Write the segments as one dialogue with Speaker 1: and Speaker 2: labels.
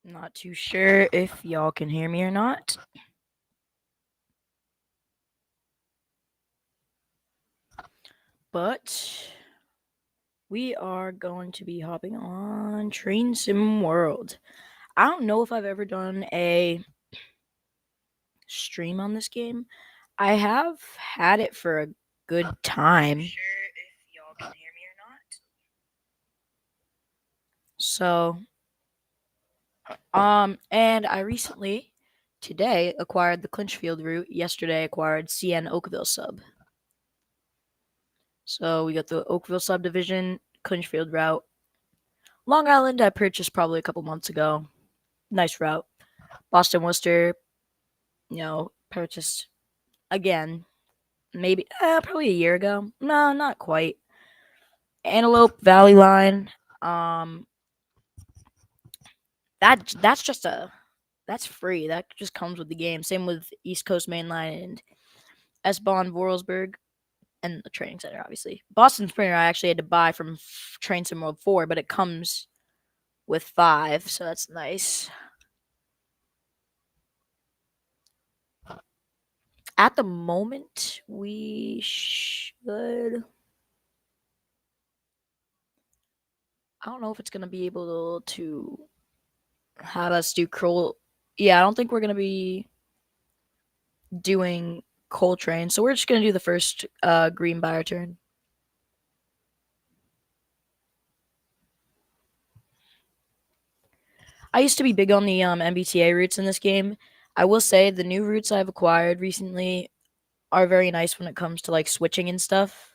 Speaker 1: Not too sure if y'all can hear me or not. But we are going to be hopping on Train Sim World. I don't know if I've ever done a stream on this game. I have had it for a good time. Sure if y'all can hear me or not. So, and I recently, today, acquired the Clinchfield route. Yesterday, acquired CN Oakville sub. So we got the Oakville subdivision, Clinchfield route. Long Island, I purchased probably a couple months ago. Nice route. Boston Worcester, purchased again, maybe probably a year ago. No, not quite. Antelope Valley Line. Um, that's free. That just comes with the game. Same with East Coast Main Line and S Bond Vorarlberg and the training center, obviously. Boston Springer, I actually had to buy from Train Sim World 4, but it comes with 5, so that's nice. At the moment, we should. I don't know if it's gonna be able to have us do coal. Yeah, I don't think we're gonna be doing coal train, so we're just gonna do the first green buyer turn. I used to be big on the MBTA routes in this game. I will say the new routes I've acquired recently are very nice when it comes to like switching and stuff.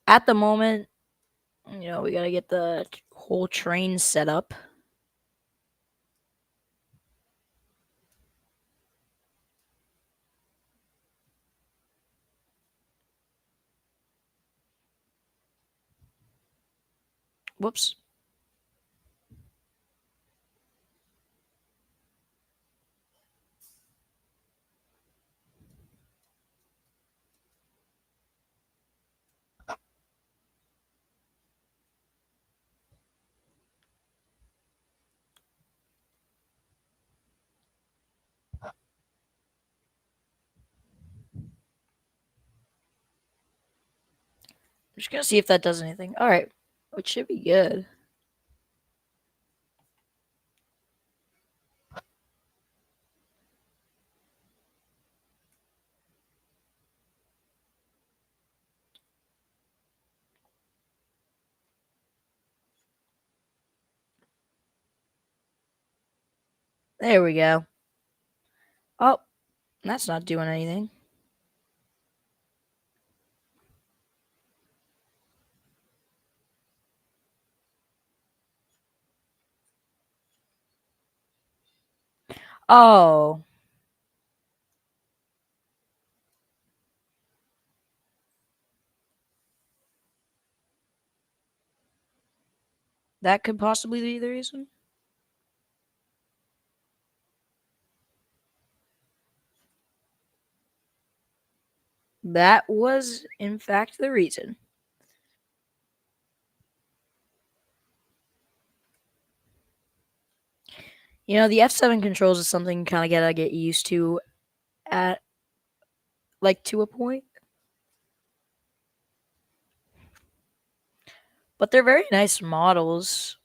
Speaker 1: At the moment, we gotta get the whole train set up. Whoops. I'm just gonna see if that does anything. All right, it should be good. There we go. Oh, that's not doing anything. Oh, that could possibly be the reason. That was, in fact, the reason. The F7 controls is something kind of gotta get used to at like to a point. But they're very nice models.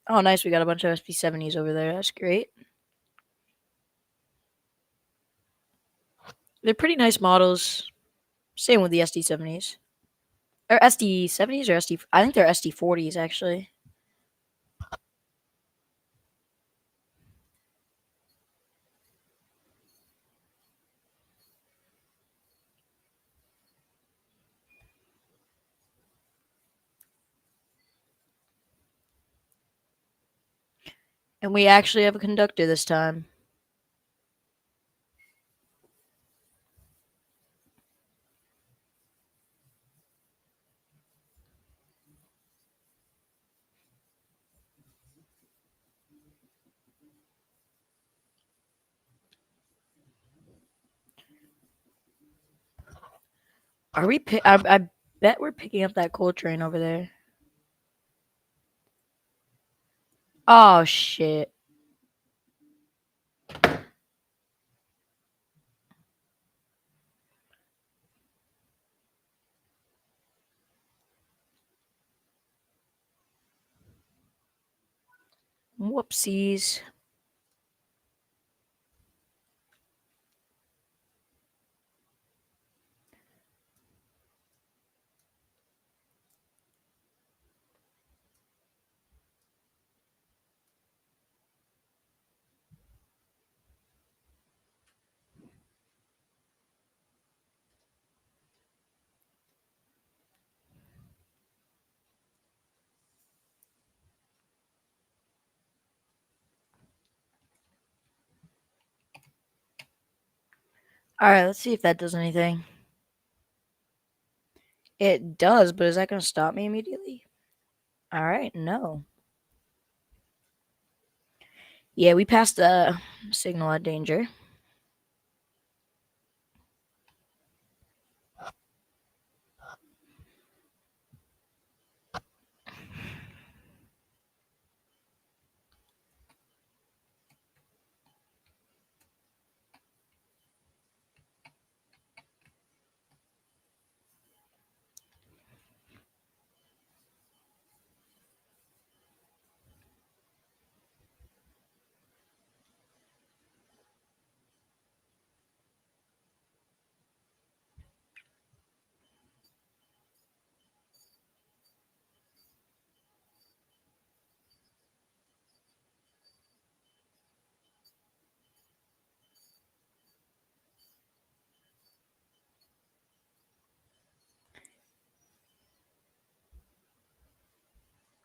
Speaker 1: Oh, nice. We got a bunch of SP70s over there. That's great. They're pretty nice models. Same with the SD70s. Or SD70s or SD. I think they're SD40s actually. And we actually have a conductor this time. Are we? I bet we're picking up that coal train over there. Oh shit. Whoopsies. Alright, let's see if that does anything. It does, but is that going to stop me immediately? Alright, no. Yeah, we passed the signal at danger.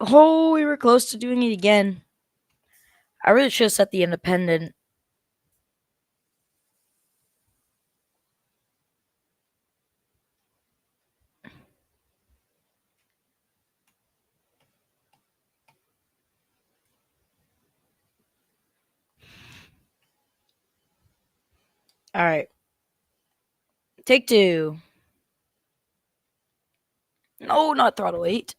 Speaker 1: Oh, we were close to doing it again. I really should have set the independent. Alright. Take two. No, not throttle 8.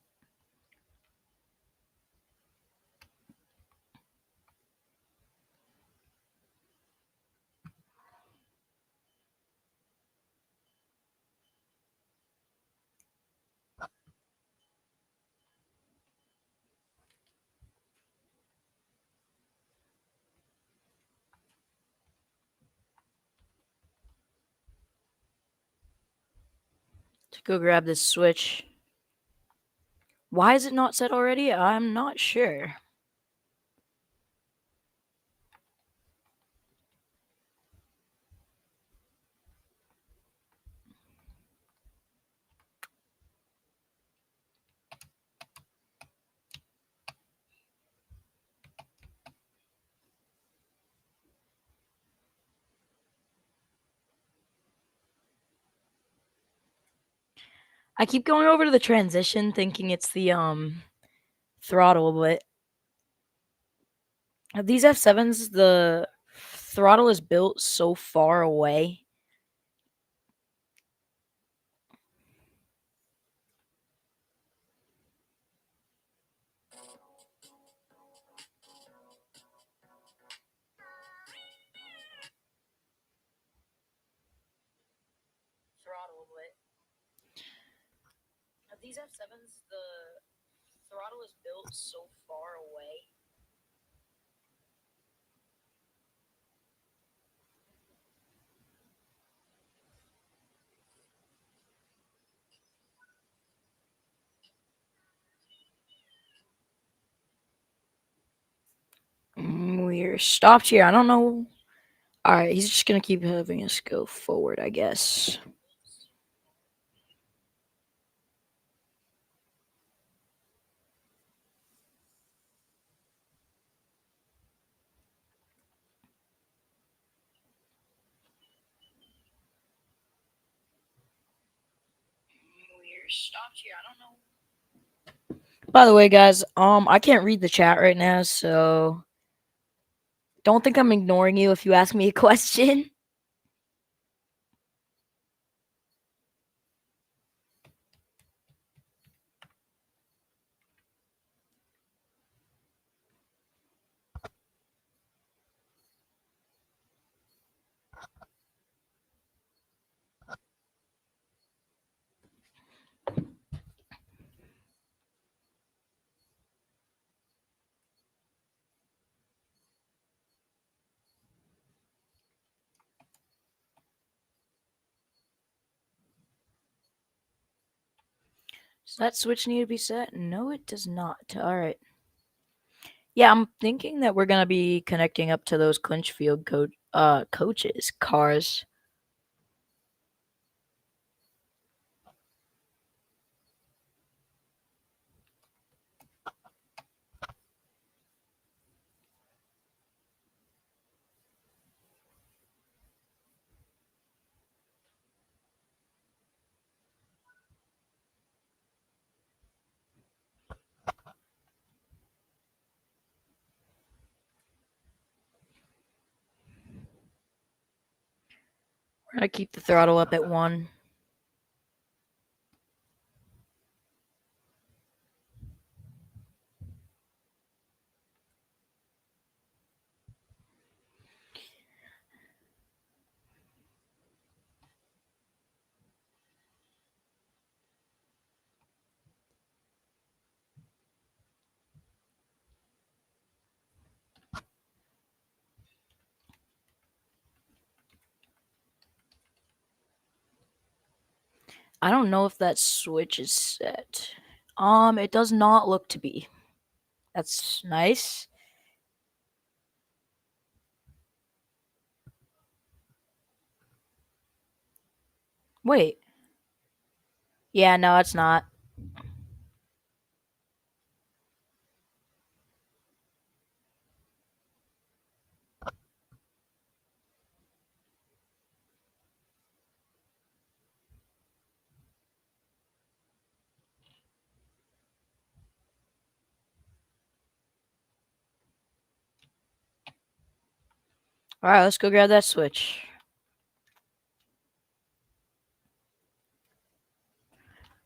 Speaker 1: To go grab this switch. Why is it not set already? I'm not sure. I keep going over to the transition thinking it's the throttle, but these F7s, the throttle is built so far away. These F7s, the throttle is built so far away. We're stopped here. I don't know. Alright, he's just gonna keep having us go forward, I guess. We're stopped here. I don't know. By the way, guys, I can't read the chat right now, so don't think I'm ignoring you if you ask me a question. Does that switch need to be set? No, it does not. All right. Yeah, I'm thinking that we're gonna be connecting up to those Clinchfield coaches cars. We're gonna keep the throttle up at 1. I don't know if that switch is set. It does not look to be. That's nice. Wait. Yeah, no, it's not. All right, let's go grab that switch.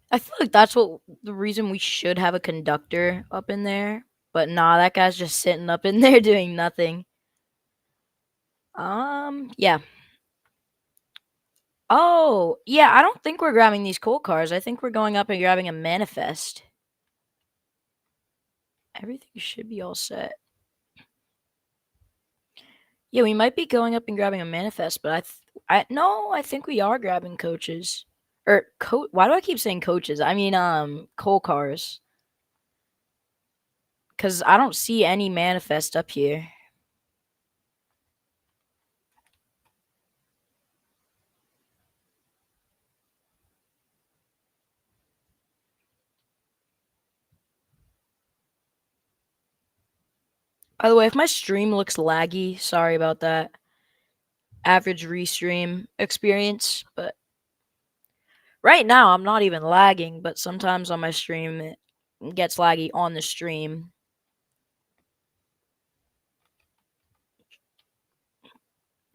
Speaker 1: I feel like that's what the reason we should have a conductor up in there. But nah, that guy's just sitting up in there doing nothing. Yeah. Oh, yeah, I don't think we're grabbing these coal cars. I think we're going up and grabbing a manifest. Everything should be all set. Yeah, we might be going up and grabbing a manifest, but I think we are grabbing coaches. Or why do I keep saying coaches? I mean coal cars. Cuz I don't see any manifest up here. By the way, if my stream looks laggy, sorry about that. Average restream experience, but right now I'm not even lagging, but sometimes on my stream it gets laggy on the stream.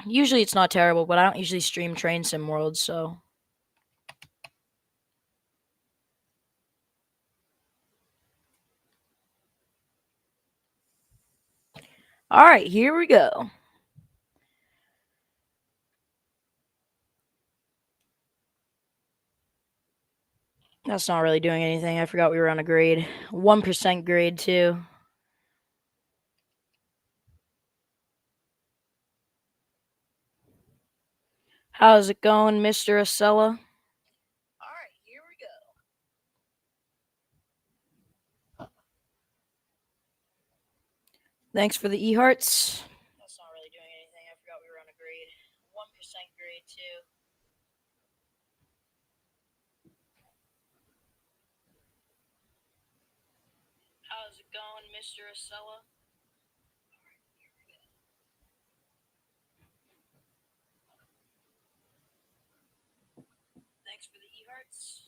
Speaker 1: Usually it's not terrible, but I don't usually stream Train Sim World, so. Alright, here we go. That's not really doing anything. I forgot we were on a grade. 1% grade, too. How's it going, Mr. Acela? Alright, here we go. Thanks for the e-hearts. That's not really doing anything. I forgot we were on a grade. 1% grade, too. How's it going, Mr. Acela? Thanks for the e-hearts.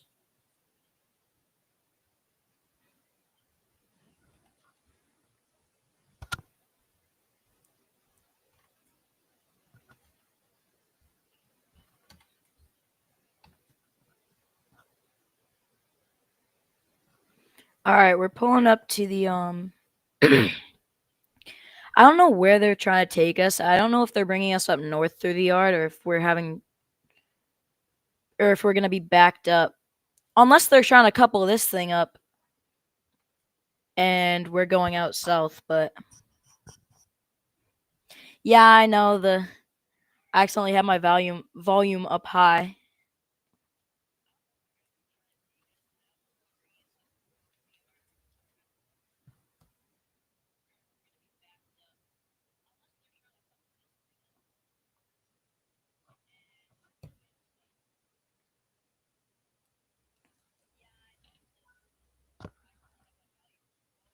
Speaker 1: Alright, we're pulling up to the, I don't know where they're trying to take us. I don't know if they're bringing us up north through the yard or if we're gonna be backed up. Unless they're trying to couple this thing up and we're going out south, but yeah, I know I accidentally had my volume up high.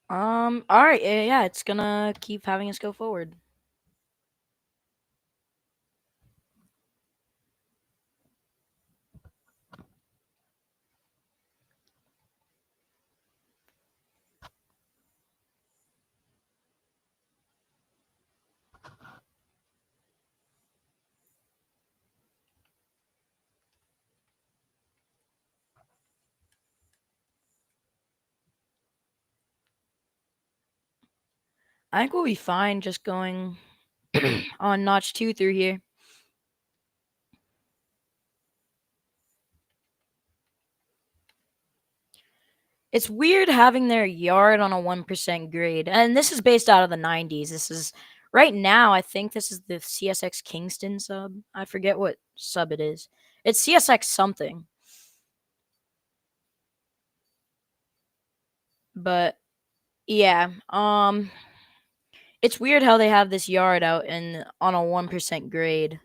Speaker 1: All right. Yeah, yeah, it's gonna keep having us go forward. I think we'll be fine just going on notch 2 through here. It's weird having their yard on a 1% grade. And this is based out of the 90s. This is right now, I think this is the CSX Kingston sub. I forget what sub it is. It's CSX something. But yeah, it's weird how they have this yard out and on a 1% grade.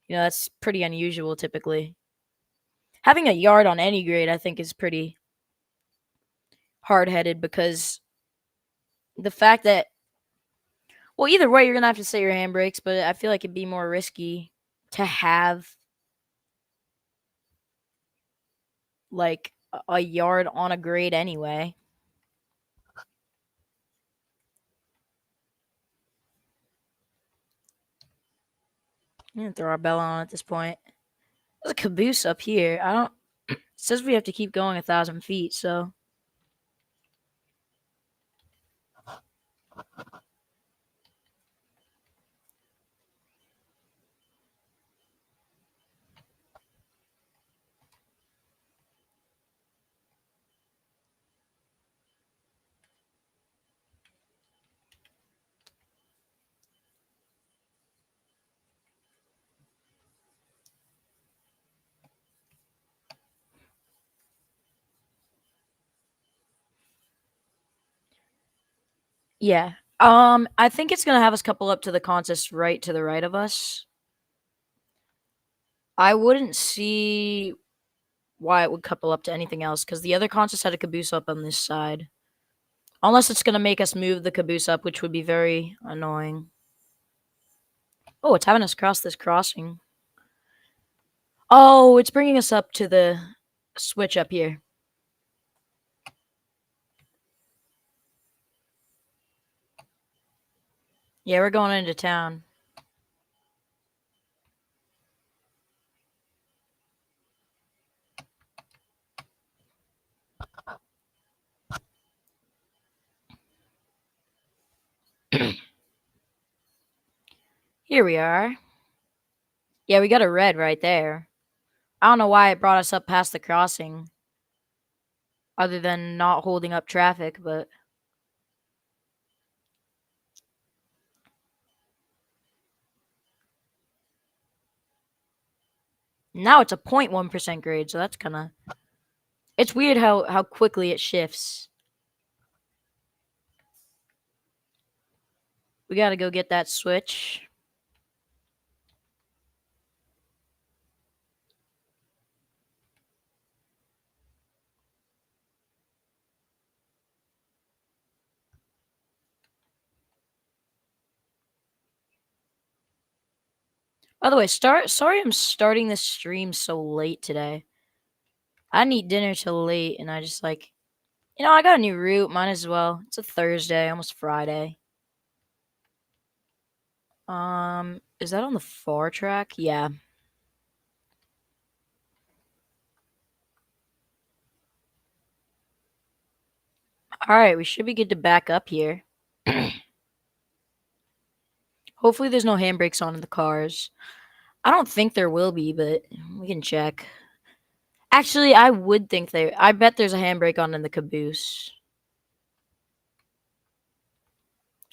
Speaker 1: You know, that's pretty unusual typically. Having a yard on any grade I think is pretty hard-headed because the fact that well, either way, you're gonna have to set your handbrakes, but I feel like it'd be more risky to have like a yard on a grade anyway. I'm gonna throw our bell on at this point. There's a caboose up here. I don't. It says we have to keep going 1,000 feet. So yeah. I think it's gonna have us couple up to the contest right to the right of us. I wouldn't see why it would couple up to anything else because the other contest had a caboose up on this side. Unless it's gonna make us move the caboose up, which would be very annoying. Oh, it's having us cross this crossing. Oh, it's bringing us up to the switch up here. Yeah, we're going into town. Here we are. Yeah, we got a red right there. I don't know why it brought us up past the crossing, other than not holding up traffic, but now it's a 0.1% grade, so that's kind of. It's weird how quickly it shifts. We gotta go get that switch. By the way, sorry I'm starting this stream so late today. I didn't eat dinner till late, and I just like, I got a new route. Might as well. It's a Thursday, almost Friday. Is that on the far track? Yeah. All right, we should be good to back up here. Hopefully, there's no handbrakes on in the cars. I don't think there will be, but we can check. Actually, I would think there. I bet there's a handbrake on in the caboose.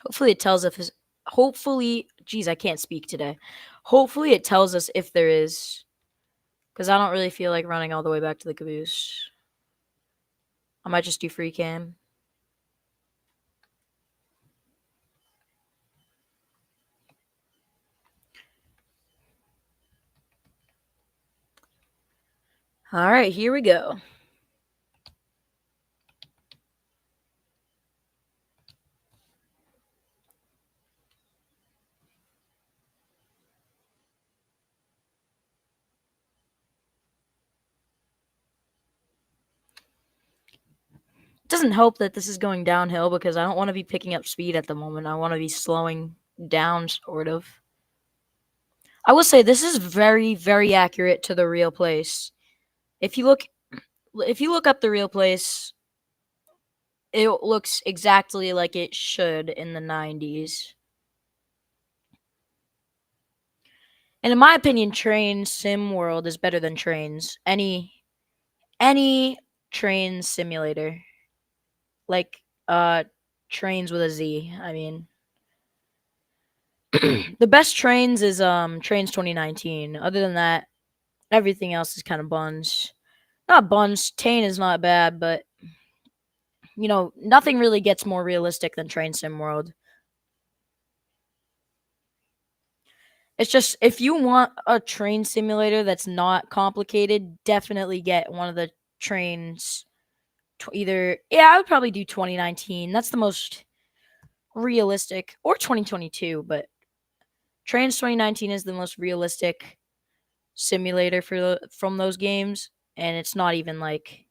Speaker 1: Hopefully, it tells us. Hopefully, geez, I can't speak today. Hopefully, it tells us if there is, because I don't really feel like running all the way back to the caboose. I might just do free cam. All right, here we go. doesn't help that this is going downhill because I don't want to be picking up speed at the moment. I want to be slowing down, sort of. I will say this is very, very accurate to the real place. If you look up the real place, it looks exactly like it should in the 90s. And in my opinion, Train Sim World is better than Trains. Any train simulator. Like Trains with a Z. I mean, the best Trains is Trains 2019. Other than that, everything else is kind of buns. Not buns. Tane is not bad, but nothing really gets more realistic than Train Sim World. It's just if you want a train simulator that's not complicated, definitely get one of the trains. I would probably do 2019. That's the most realistic, or 2022, but Trains 2019 is the most realistic simulator from those games, and it's not even like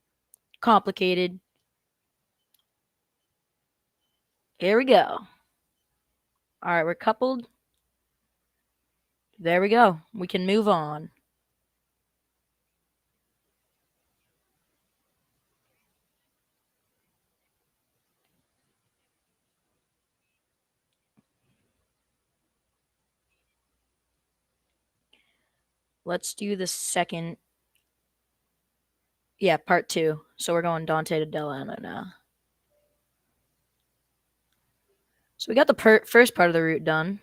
Speaker 1: complicated. Here we go. All right, we're coupled. There we go. We can move on. Let's do the second. Yeah, part 2. So we're going Dante to Delano now. So we got the first part of the route done.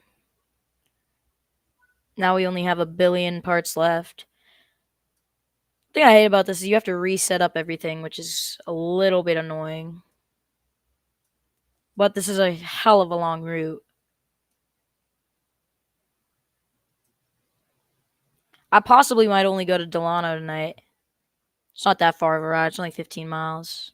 Speaker 1: Now we only have 1 billion parts left. The thing I hate about this is you have to reset up everything, which is a little bit annoying. But this is a hell of a long route. I possibly might only go to Delano tonight. It's not that far of a ride. It's only 15 miles.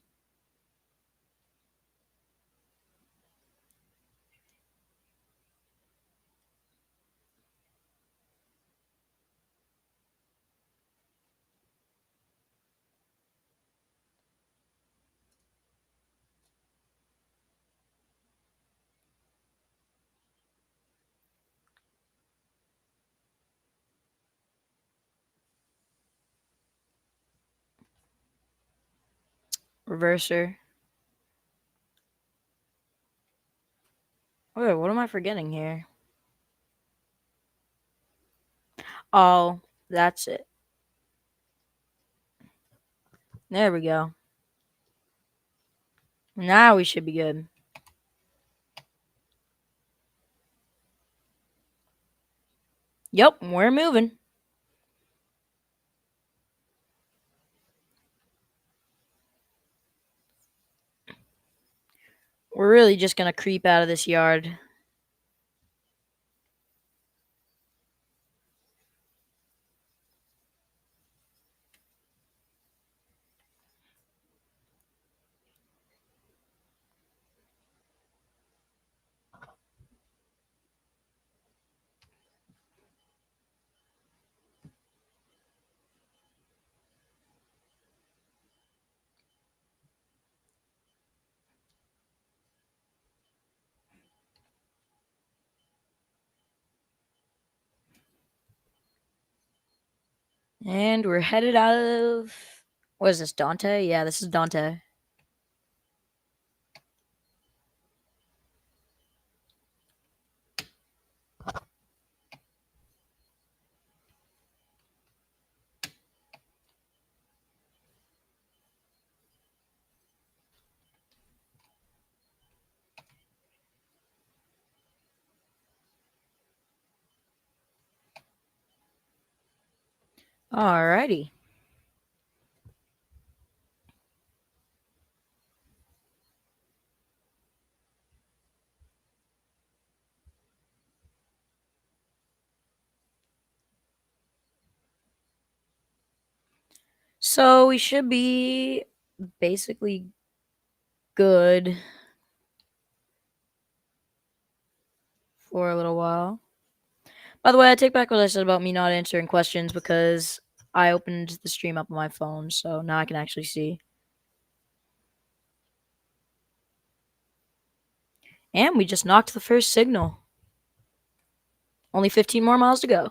Speaker 1: Reverser. Wait, what am I forgetting here? Oh, that's it. There we go. Now we should be good. Yep, we're moving. We're really just going to creep out of this yard. And we're headed out of... What is this, Dante? Yeah, this is Dante. Alrighty. So we should be basically good for a little while. By the way, I take back what I said about me not answering questions because I opened the stream up on my phone, so now I can actually see. And we just knocked the first signal. Only 15 more miles to go.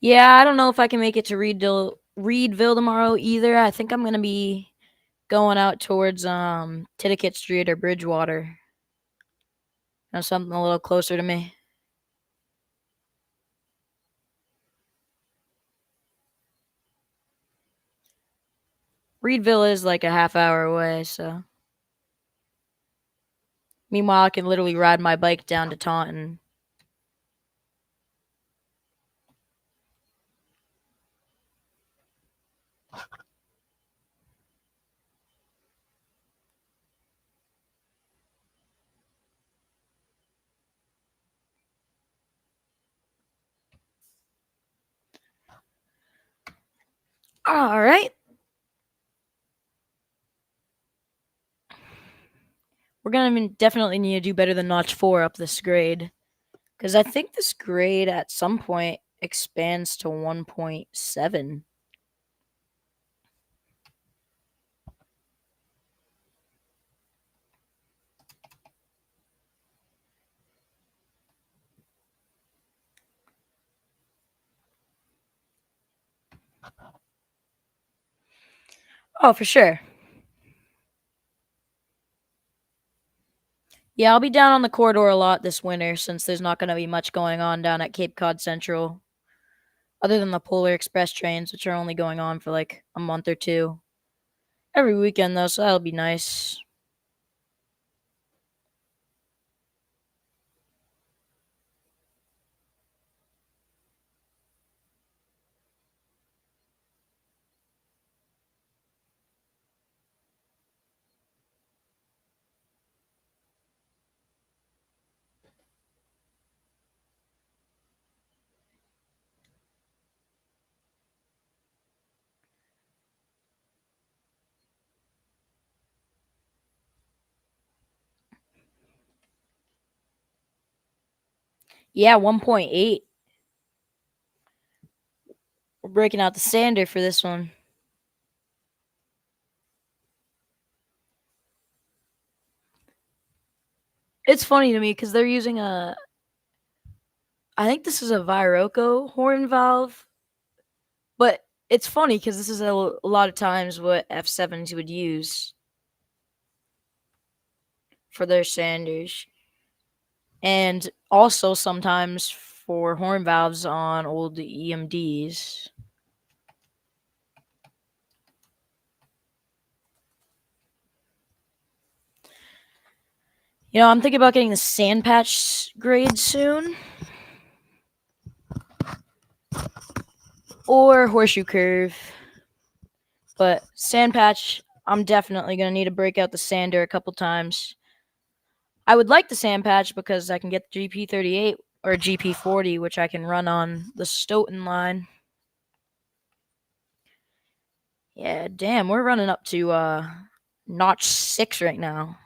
Speaker 1: Yeah, I don't know if I can make it to Reedville tomorrow either. I think I'm gonna be going out towards Titicut Street or Bridgewater. Something a little closer to me. Reedville is like a half hour away, so meanwhile I can literally ride my bike down to Taunton. All right. We're gonna definitely need to do better than notch 4 up this grade. Because I think this grade at some point expands to 1.7. Oh, for sure. Yeah, I'll be down on the corridor a lot this winter since there's not going to be much going on down at Cape Cod Central, other than the Polar Express trains, which are only going on for like a month or two. Every weekend, though, so that'll be nice. Yeah, 1.8. We're breaking out the sander for this one. It's funny to me because they're using I think this is a Viroco horn valve, but it's funny because this is a lot of times what F7s would use for their sanders. And also sometimes for horn valves on old EMDs. I'm thinking about getting the sand patch grade soon. Or horseshoe curve. But sand patch, I'm definitely going to need to break out the sander a couple times. I would like the sand patch because I can get the GP38 or GP40, which I can run on the Stoughton line. Yeah, damn, we're running up to notch 6 right now.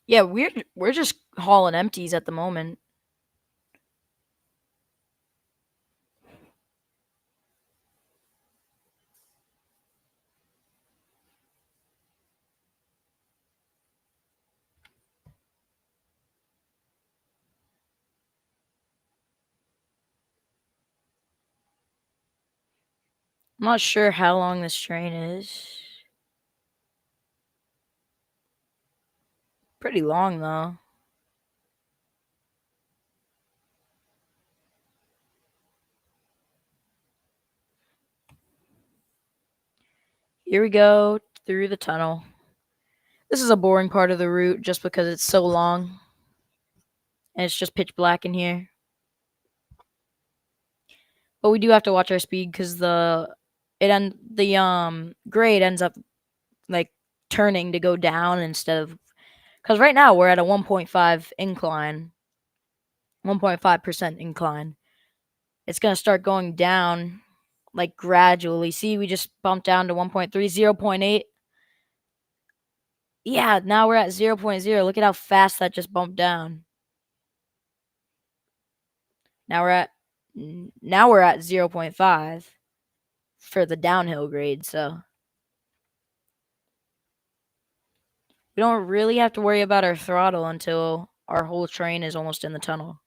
Speaker 1: Yeah, we're just hauling empties at the moment. I'm not sure how long this train is. Pretty long though. Here we go through the tunnel. This is a boring part of the route just because it's so long and it's just pitch black in here. But we do have to watch our speed because the grade ends up like turning to go down instead of, because right now we're at a 1.5 incline, 1.5% incline. It's gonna start going down like gradually. See, we just bumped down to 1.3, 0.8. Yeah, now we're at 0.0. Look at how fast that just bumped down. Now we're at now we're at 0.5 for the downhill grade, so we don't really have to worry about our throttle until our whole train is almost in the tunnel.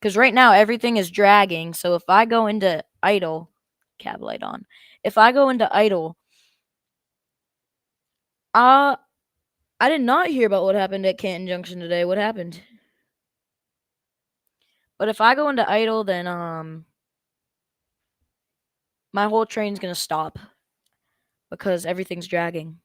Speaker 1: Because right now everything is dragging, so if I go into idle, cab light on. If I go into idle, I did not hear about what happened at Canton Junction today. What happened? But if I go into idle, then my whole train's gonna stop because everything's dragging.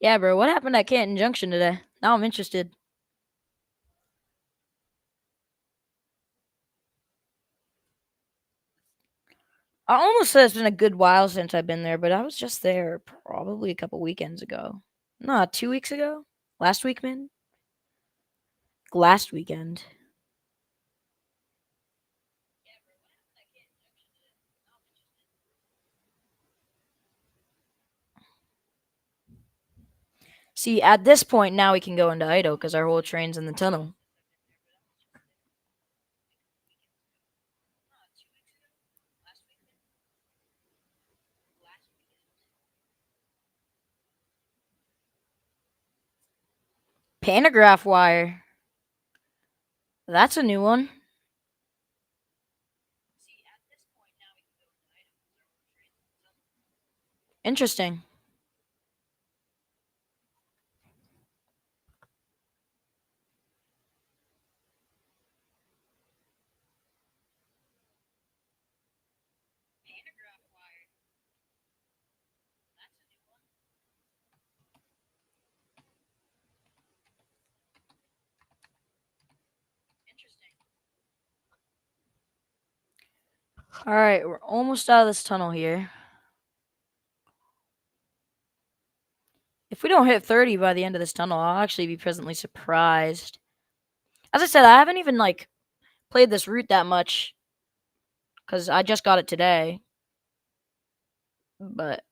Speaker 1: Yeah, bro. What happened at Canton Junction today? Now I'm interested. I almost said it's been a good while since I've been there, but I was just there probably a couple weekends ago. No, 2 weeks ago. Last week, man. Last weekend. See, at this point now we can go into Idaho because our whole train's in the tunnel. Pantograph wire. That's a new one. Interesting. All right, we're almost out of this tunnel here. If we don't hit 30 by the end of this tunnel, I'll actually be pleasantly surprised. As I said, I haven't even like played this route that much because I just got it today. But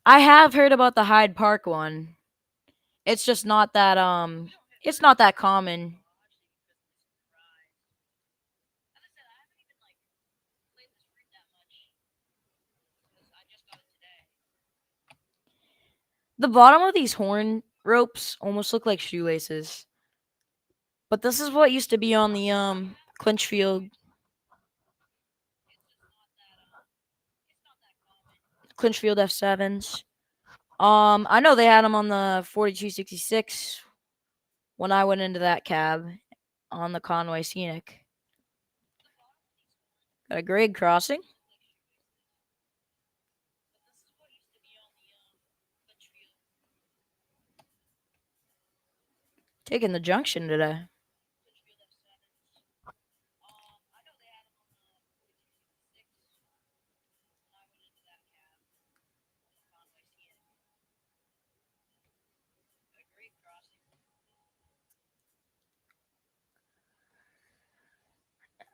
Speaker 1: I have heard about the Hyde Park one. It's just not that it's not that common. The bottom of these horn ropes almost look like shoelaces. But this is what used to be on the Clinchfield F7s. I know they had them on the 4266 when I went into that cab on the Conway Scenic. Got a grade crossing. Taking the junction today.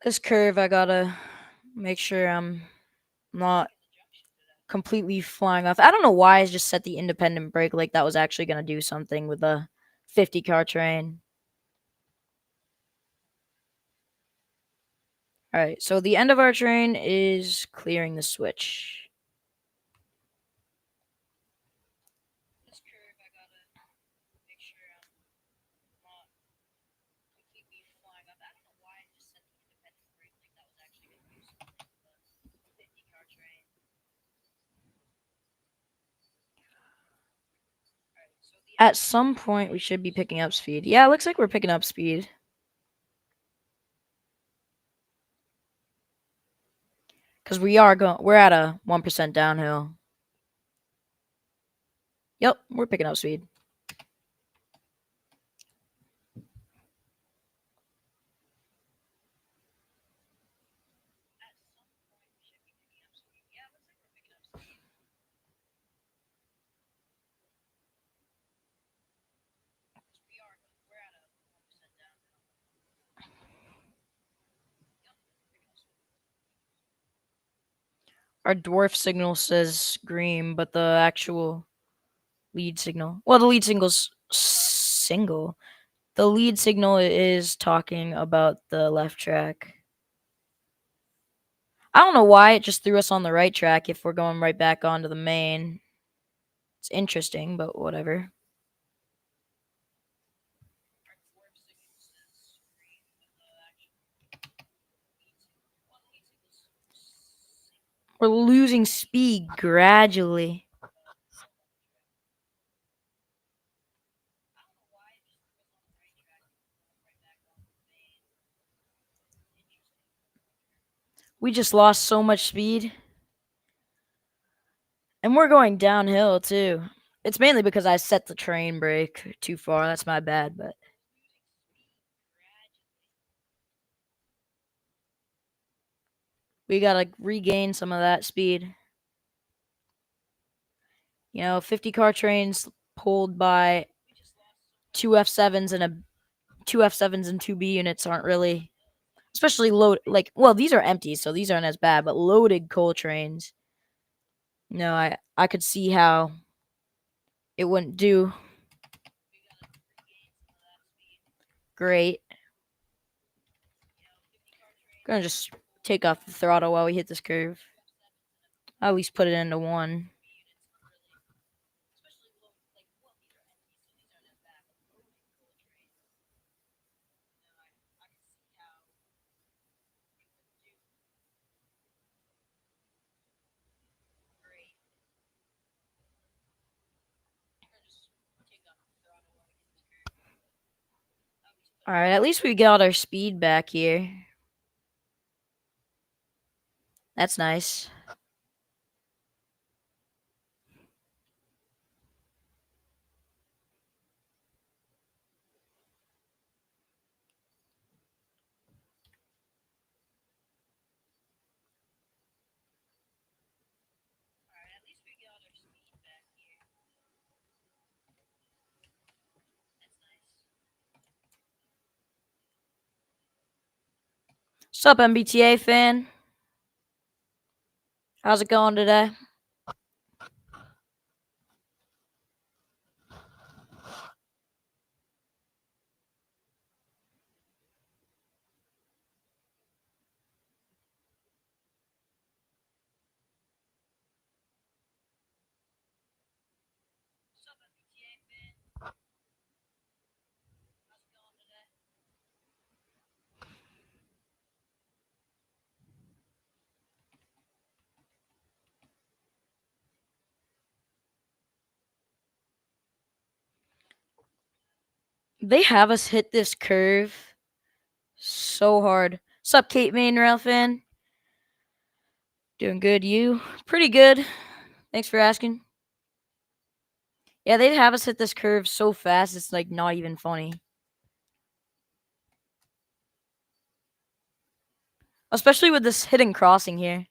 Speaker 1: This curve, I gotta make sure I'm not completely flying off. I don't know why I just set the independent brake like that was actually gonna do something with a 50 car train. All right, so the end of our train is clearing the switch. At some point, we should be picking up speed. Yeah, it looks like we're picking up speed. Because we're at a 1% downhill. Yep, we're picking up speed. Our dwarf signal says green, but the actual lead signal. Well, the lead single's single. The lead signal is talking about the left track. I don't know why it just threw us on the right track if we're going right back onto the main. It's interesting, but whatever. We're losing speed gradually. We just lost so much speed. And we're going downhill too. It's mainly because I set the train brake too far. That's my bad, but we gotta regain some of that speed. 50 car trains pulled by two F7s and two F7s and two B units aren't really, especially load well, these are empty, so these aren't as bad, but loaded coal trains. I could see how it wouldn't do great. Gonna just take off the throttle while we hit this curve. I'll at least put it into one. All right, at least we got our speed back here. That's nice. Sup, MBTA fan? How's it going today? They have us hit this curve so hard. Sup, Kate Main Rail fan? Doing good, you? Pretty good. Thanks for asking. Yeah, they'd have us hit this curve so fast, it's like not even funny. Especially with this hidden crossing here.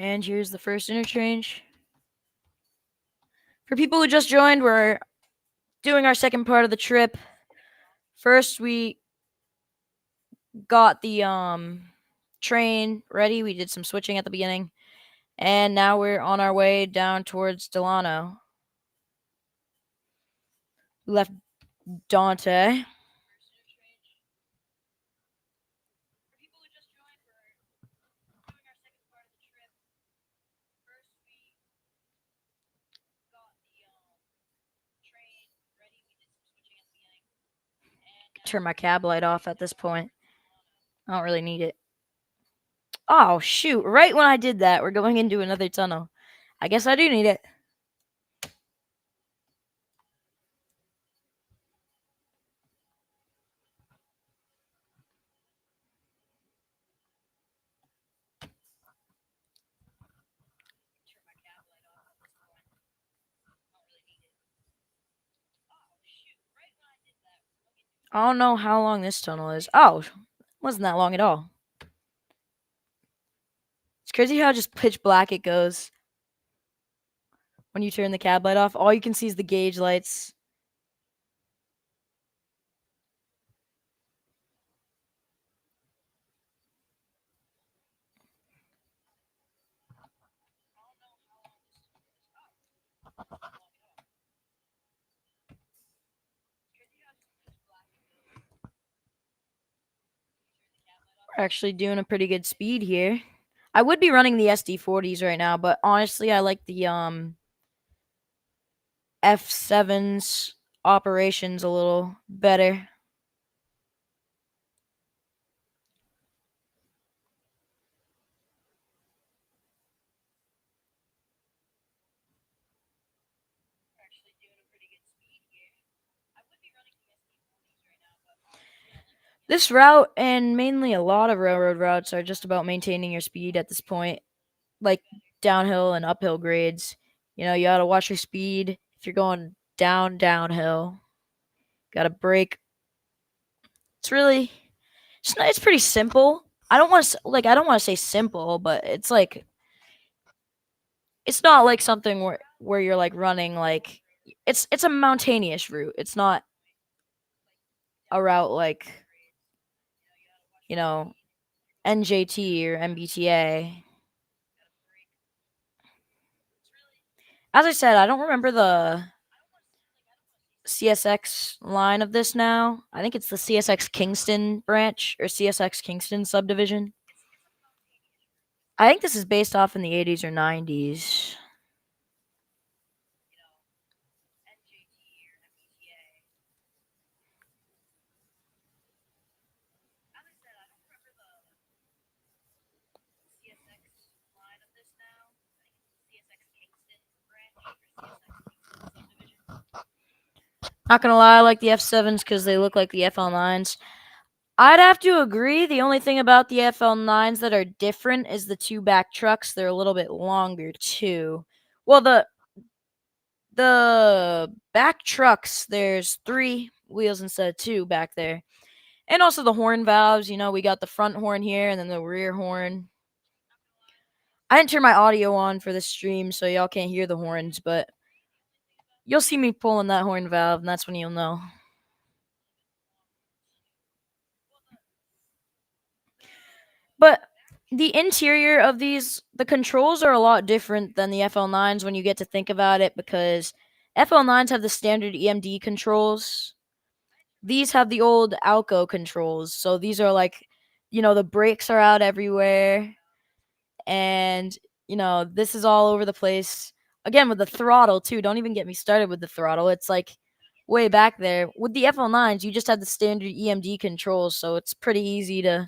Speaker 1: And here's the first interchange. For people who just joined, we're doing our second part of the trip. First, we got the train ready. We did some switching at the beginning. And now we're on our way down towards Delano. We left Dante. Turn my cab light off at this point. I don't really need it. Oh, shoot. Right when I did that, we're going into another tunnel. I guess I do need it. I don't know how long this tunnel is. Oh, wasn't that long at all. It's crazy how just pitch black it goes when you turn the cab light off. All you can see is the gauge lights. We're actually doing a pretty good speed here. I would be running the SD40s right now, but honestly, I like the F7's operations a little better. This route and mainly a lot of railroad routes are just about maintaining your speed at this point, like downhill and uphill grades. You know, you gotta watch your speed if you're going downhill. Gotta brake. It's pretty simple. I don't want to say simple, but it's like it's not like something where you're like running like it's a mountainous route. It's not a route like, you know, NJT or MBTA. As I said, I don't remember the CSX line of this now. I think it's the CSX Kingston branch or CSX Kingston subdivision. I think this is based off in the 80s or 90s. Not gonna lie, I like the F7s because they look like the FL9s. I'd have to agree. The only thing about the FL9s that are different is the two back trucks. They're a little bit longer too. Well, the back trucks, there's 3 wheels instead of 2 back there. And also the horn valves, you know, we got the front horn here and then the rear horn. I didn't turn my audio on for the stream, so y'all can't hear the horns, but you'll see me pulling that horn valve, and that's when you'll know. But the interior of these, the controls are a lot different than the FL9s when you get to think about it, because FL9s have the standard EMD controls. These have the old Alco controls. So these are like, you know, the brakes are out everywhere. And, you know, this is all over the place. Again, with the throttle, too. Don't even get me started with the throttle. It's like way back there. With the FL9s, you just have the standard EMD controls. So it's pretty easy to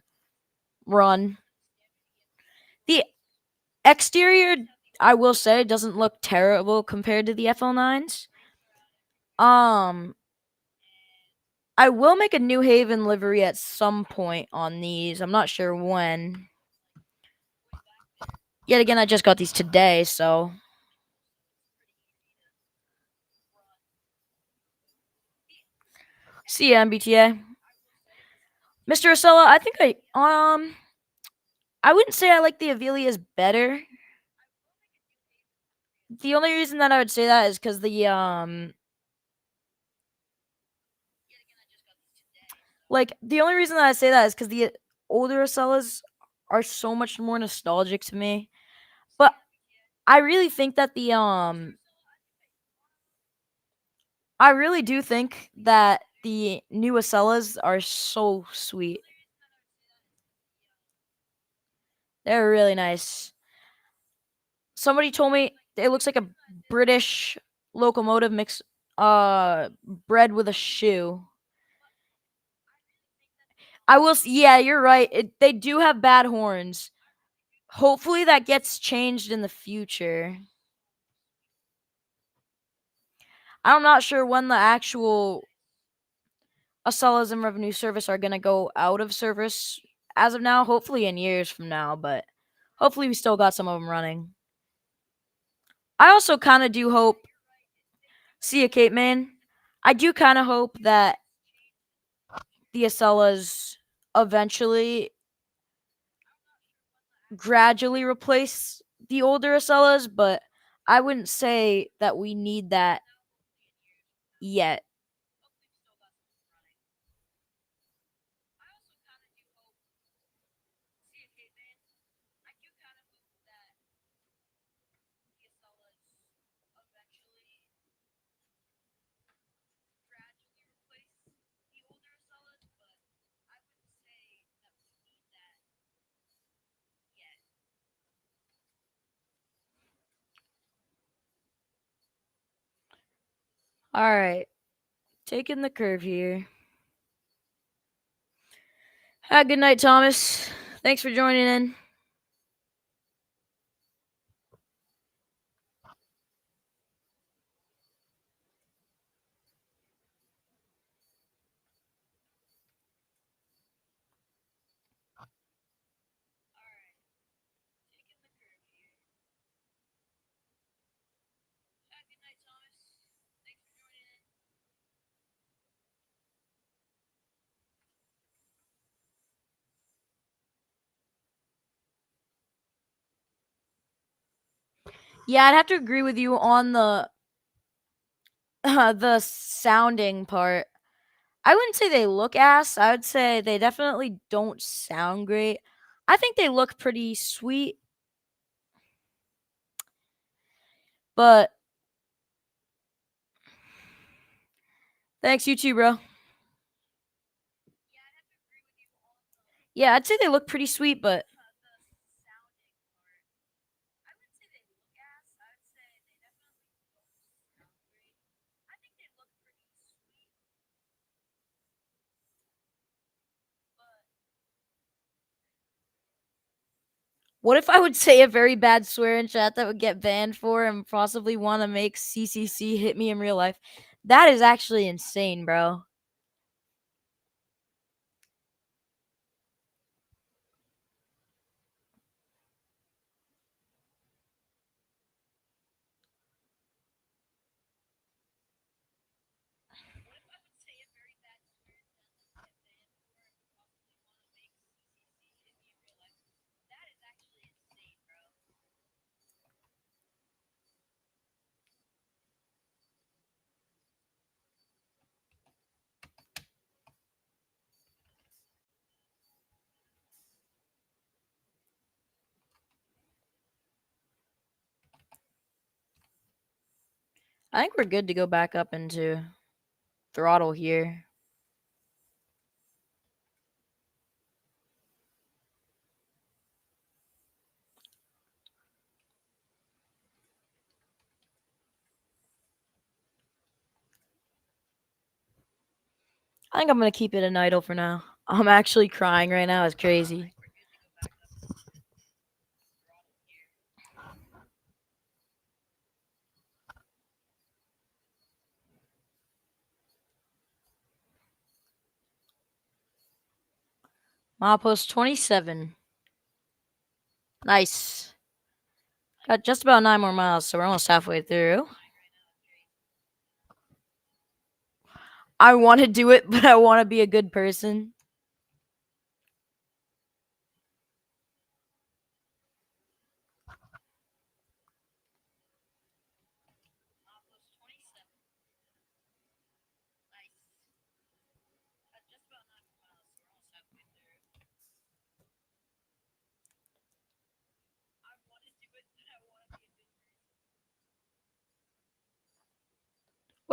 Speaker 1: run. The exterior, I will say, doesn't look terrible compared to the FL9s. I will make a New Haven livery at some point on these. I'm not sure when. Yet again, I just got these today, so. See ya, MBTA. Mr. Osella, I think I wouldn't say I like the Avelias better. The only reason that I would say that is because the only reason that I say that is because the older Acellas are so much more nostalgic to me. But I really think that I really do think that the new Acellas are so sweet. They're really nice. Somebody told me it looks like a British locomotive mix bred with a shoe. Yeah, you're right. They do have bad horns. Hopefully that gets changed in the future. I'm not sure when the actual Acellas and Revenue Service are going to go out of service as of now. Hopefully in years from now, but hopefully we still got some of them running. I also kind of do hope. See ya, Cape Man. I do kind of hope that the Acellas eventually gradually replace the older Acellas, but I wouldn't say that we need that yet. All right, taking the curve here. Good night, Thomas. Thanks for joining in. Yeah, I'd have to agree with you on the the sounding part. I wouldn't say they look ass. I would say they definitely don't sound great. I think they look pretty sweet, but thanks you too, bro. Yeah, I'd say they look pretty sweet, but what if I would say a very bad swear in chat that would get banned for and possibly want to make CCC hit me in real life? That is actually insane, bro. I think we're good to go back up into throttle here. I think I'm gonna keep it an idle for now. I'm actually crying right now. It's crazy. Milepost 27. Nice. Got just about 9 more miles, so we're almost halfway through. I want to do it, but I want to be a good person.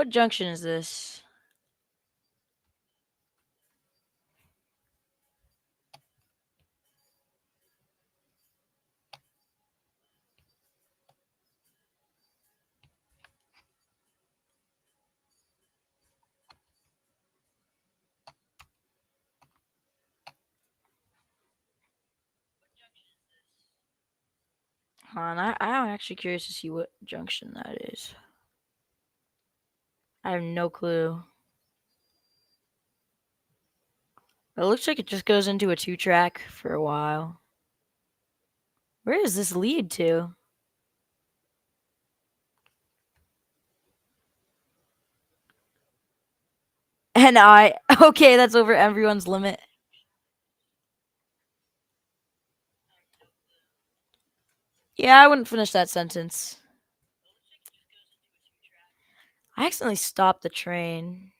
Speaker 1: What junction is this? Hold on, I'm actually curious to see what junction that is. I have no clue. It looks like it just goes into a 2-track for a while. Where does this lead to? And okay, that's over everyone's limit. Yeah, I wouldn't finish that sentence. I accidentally stopped the train.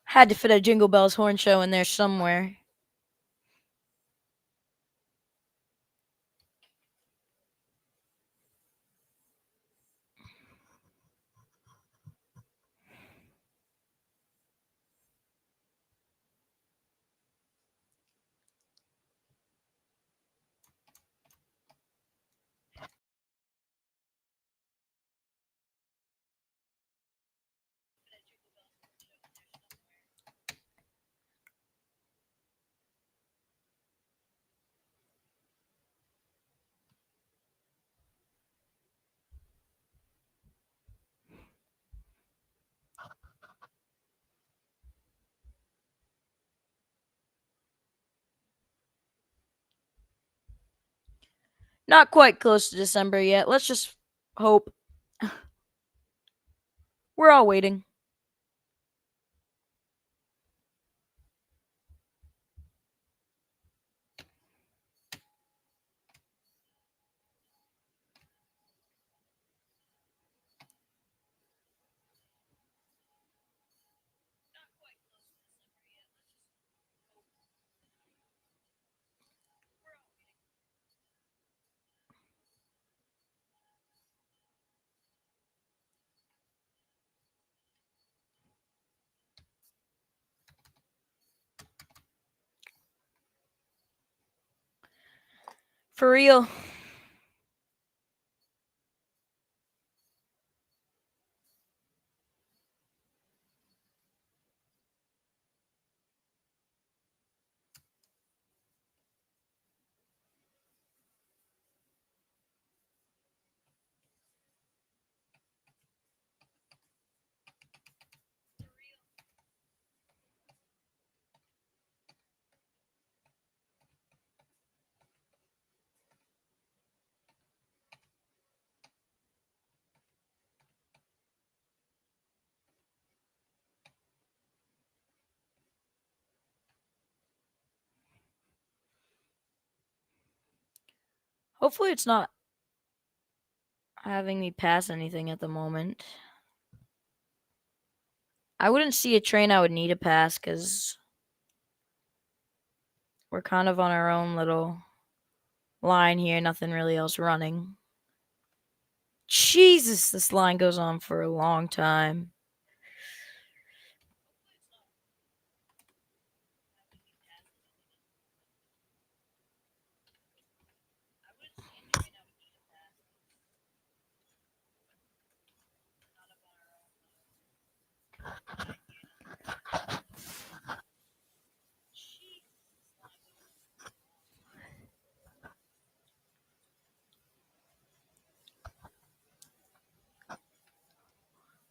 Speaker 1: Had to fit a Jingle Bells horn show in there somewhere. Not quite close to December yet. Let's just hope. We're all waiting. For real. Hopefully it's not having me pass anything at the moment. I wouldn't see a train I would need to pass because we're kind of on our own little line here. Nothing really else running. Jesus, this line goes on for a long time.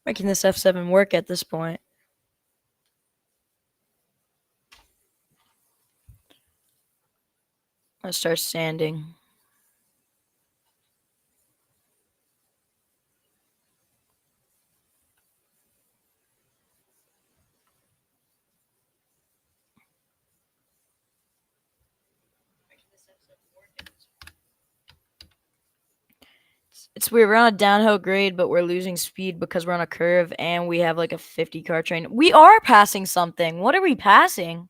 Speaker 1: Making this F7 work at this point. Let's start sanding. It's weird. We're on a downhill grade, but we're losing speed because we're on a curve and we have like a 50 car train. We are passing something. What are we passing?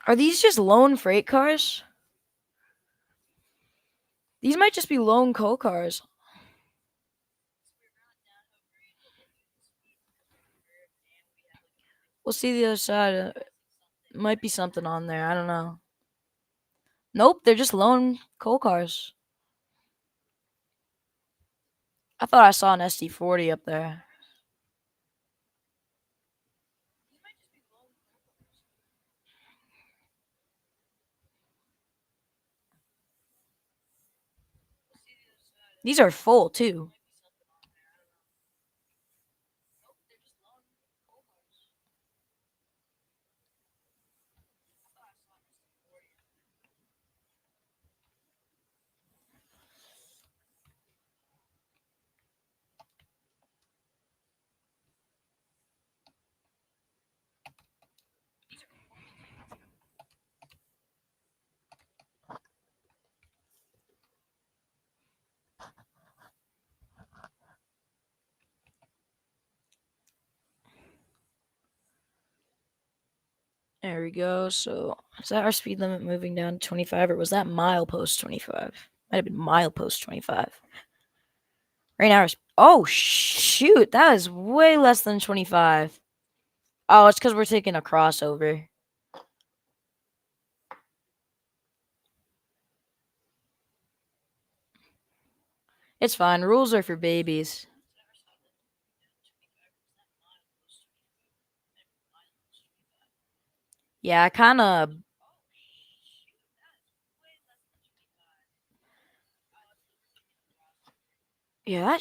Speaker 1: Are these just lone freight cars? These might just be lone coal cars. We'll see the other side. Might be something on there. I don't know. Nope, they're just lone coal cars. I thought I saw an SD40 up there. These are full too. There we go. So, is that our speed limit moving down to 25, or was that milepost 25? Might have been milepost 25. Right now, oh, shoot. That is way less than 25. Oh, it's because we're taking a crossover. It's fine. Rules are for babies. Yeah, I kind of. Yeah,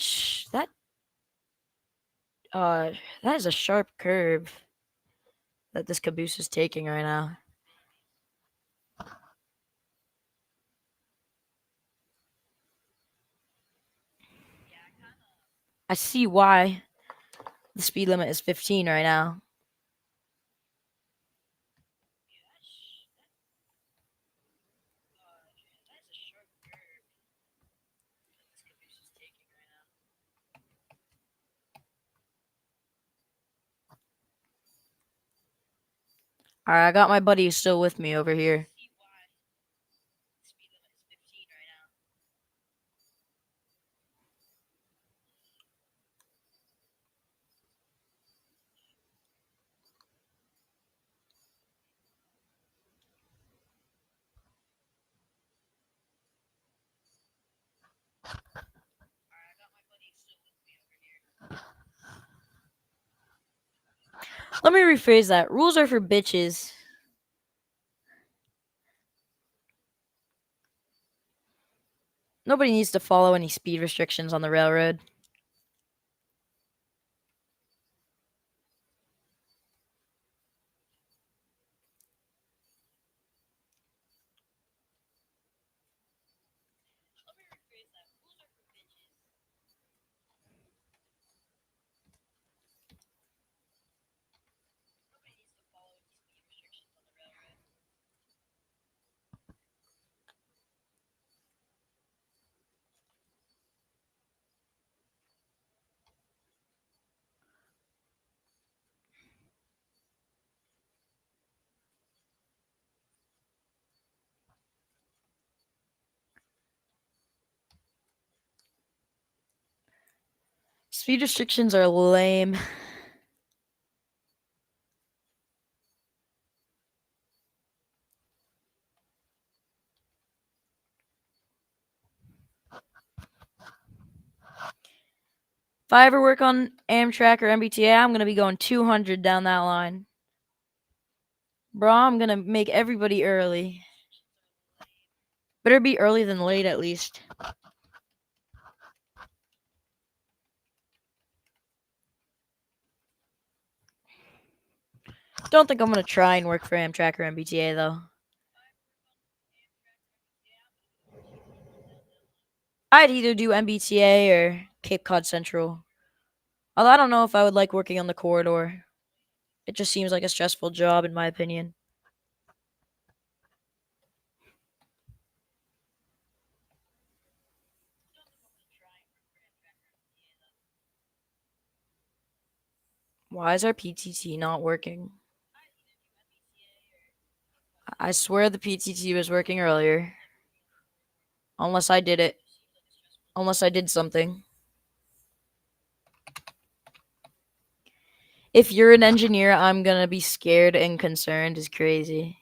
Speaker 1: uh that is a sharp curve that this caboose is taking right now. I see why the speed limit is 15 right now. All right, I got my buddy still with me over here. Let me rephrase that. Rules are for bitches. Nobody needs to follow any speed restrictions on the railroad. Speed restrictions are lame. If I ever work on Amtrak or MBTA, I'm going to be going 200 down that line. Bro, I'm going to make everybody early. Better be early than late at least. Don't think I'm gonna try and work for Amtrak or MBTA though. I'd either do MBTA or Cape Cod Central. Although I don't know if I would like working on the corridor. It just seems like a stressful job in my opinion. Why is our PTT not working? I swear the PTT was working earlier. Unless I did it. Unless I did something. If you're an engineer, I'm gonna be scared and concerned is crazy.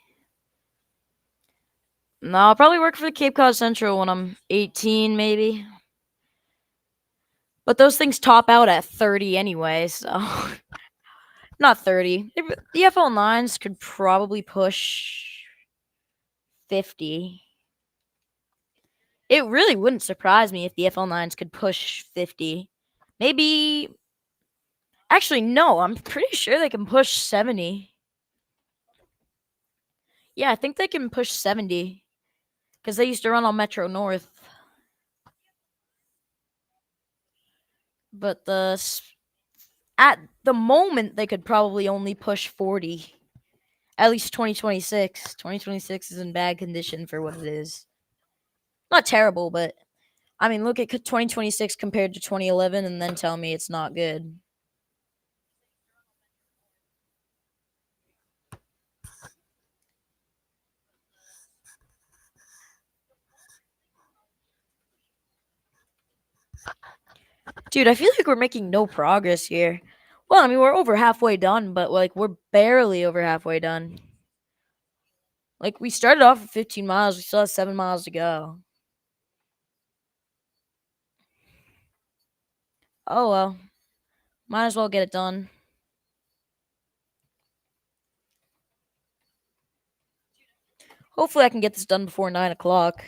Speaker 1: No, I'll probably work for the Cape Cod Central when I'm 18, maybe. But those things top out at 30 anyway, so. Not 30. The FL9s could probably push 50. It really wouldn't surprise me if the FL9s could push 50. Maybe. Actually, no, I'm pretty sure they can push 70. Yeah, I think they can push 70. Because they used to run on Metro North. But at the moment, they could probably only push 40. At least 2026. 2026 is in bad condition for what it is. Not terrible, but I mean, look at 2026 compared to 2011 and then tell me it's not good. Dude, I feel like we're making no progress here. Well, I mean, we're over halfway done, but like we're barely over halfway done. Like we started off at 15 miles, we still have 7 miles to go. Oh well, might as well get it done. Hopefully, I can get this done before 9 o'clock.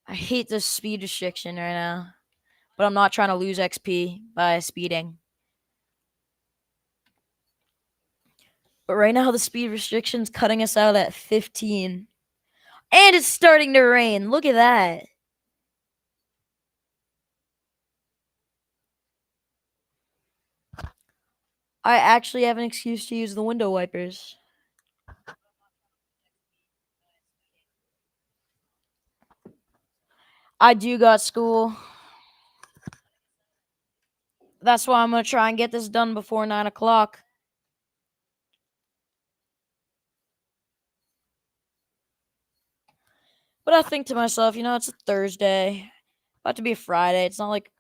Speaker 1: I hate this speed restriction right now, but I'm not trying to lose XP by speeding. But right now, the speed restriction's cutting us out at 15. And it's starting to rain. Look at that. I actually have an excuse to use the window wipers. I do got school. That's why I'm going to try and get this done before 9 o'clock. But I think to myself, it's a Thursday. About to be a Friday. It's not like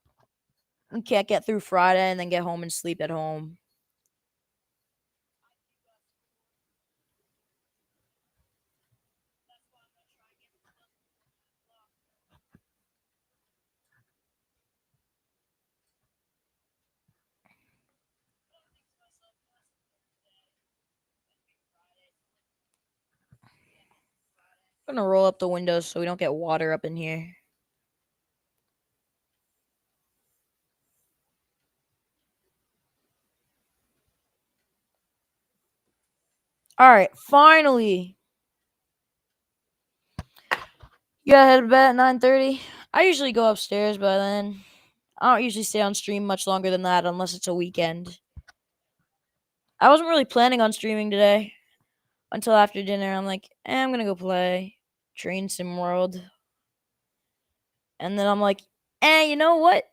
Speaker 1: we can't get through Friday and then get home and sleep at home. I'm going to roll up the windows so we don't get water up in here. All right, finally. You gotta head to bed at 9:30. I usually go upstairs by then. I don't usually stay on stream much longer than that unless it's a weekend. I wasn't really planning on streaming today until after dinner. I'm like, I'm gonna go play Train Sim World. And then I'm like, you know what?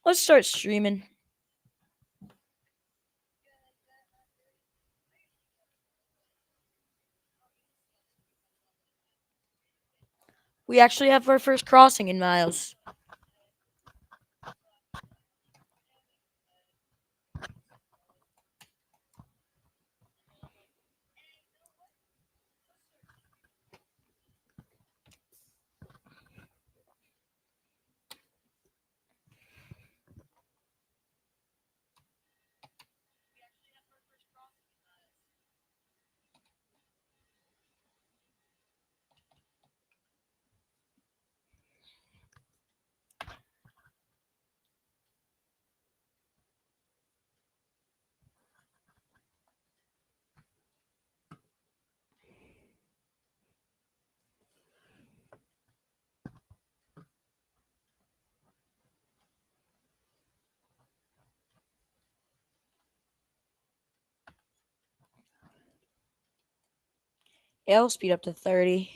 Speaker 1: Let's start streaming. We actually have our first crossing in Miles. I'll speed up to 30.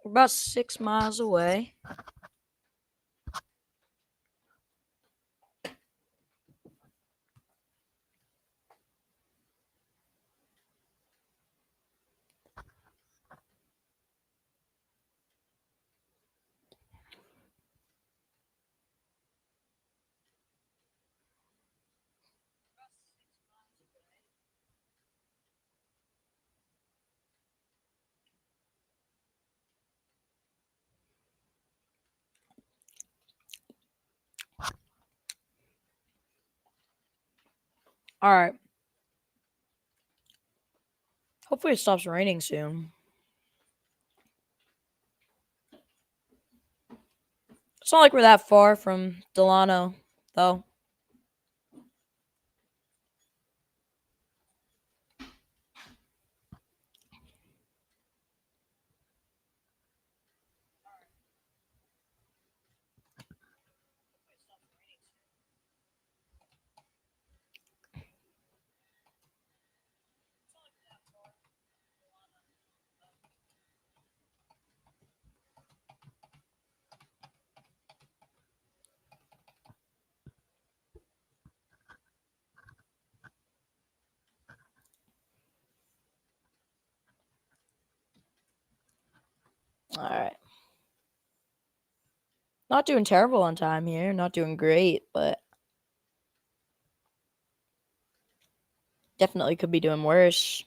Speaker 1: We're about 6 miles away. All right. Hopefully it stops raining soon. It's not like we're that far from Delano, though. All right. Not doing terrible on time here. Not doing great, but definitely could be doing worse.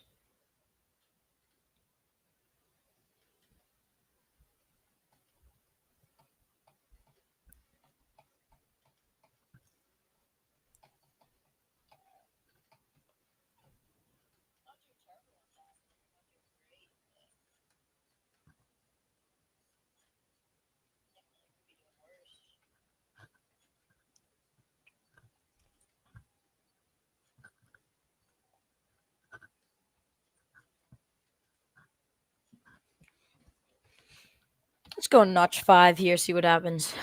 Speaker 1: Let's go notch 5 here, see what happens.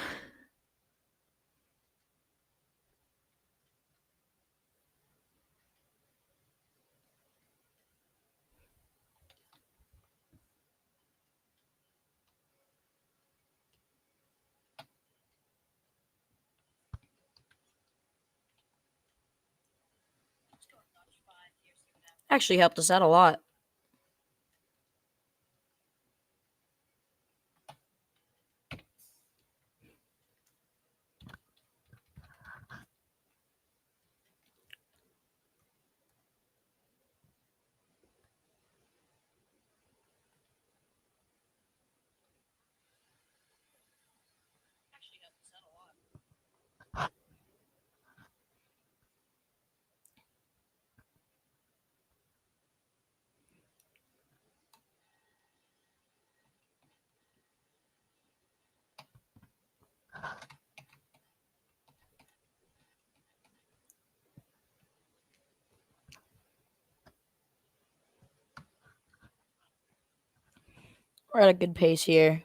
Speaker 1: Actually helped us out a lot. We're at a good pace here.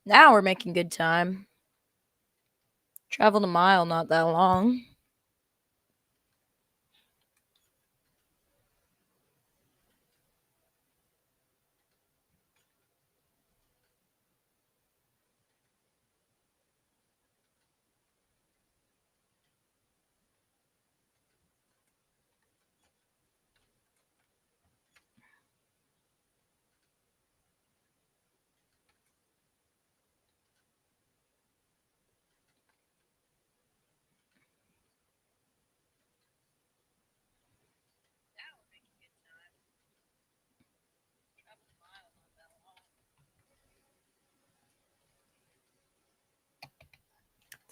Speaker 1: Now we're making good time. Traveled a mile, not that long.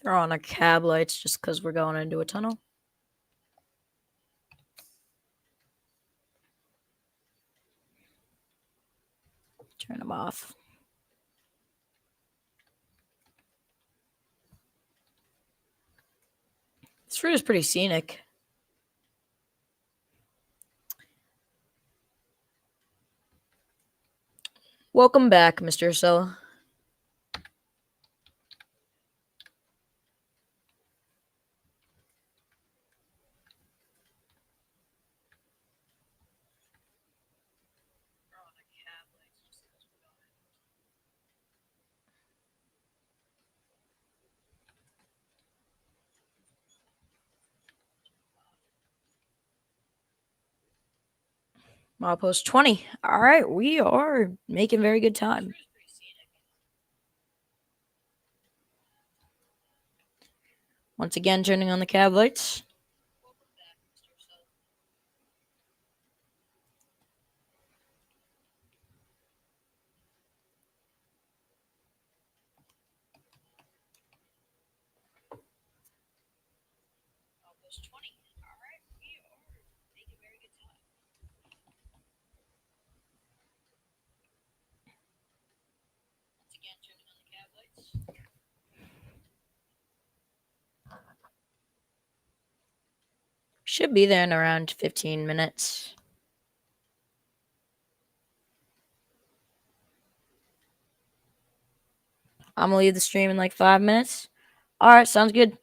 Speaker 1: They're on our cab lights just because we're going into a tunnel. Turn them off. This route is pretty scenic. Welcome back, Mr. Sella. Milepost 20. All right, we are making very good time. Once again, turning on the cab lights. Should be there in around 15 minutes. I'm gonna leave the stream in like 5 minutes. All right, sounds good.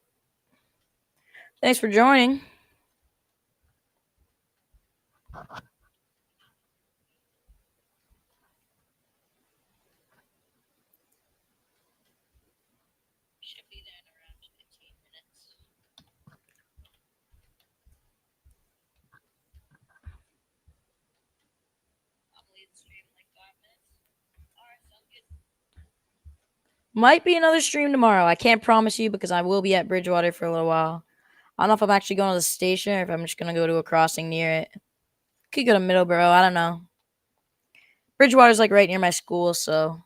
Speaker 1: Thanks for joining. Should be there in around 15 minutes. I'm gonna leave the stream in like 5 minutes. All right, sounds good. Might be another stream tomorrow. I can't promise you because I will be at Bridgewater for a little while. I don't know if I'm actually going to the station or if I'm just gonna go to a crossing near it. Could go to Middleborough. I don't know. Bridgewater's like right near my school, so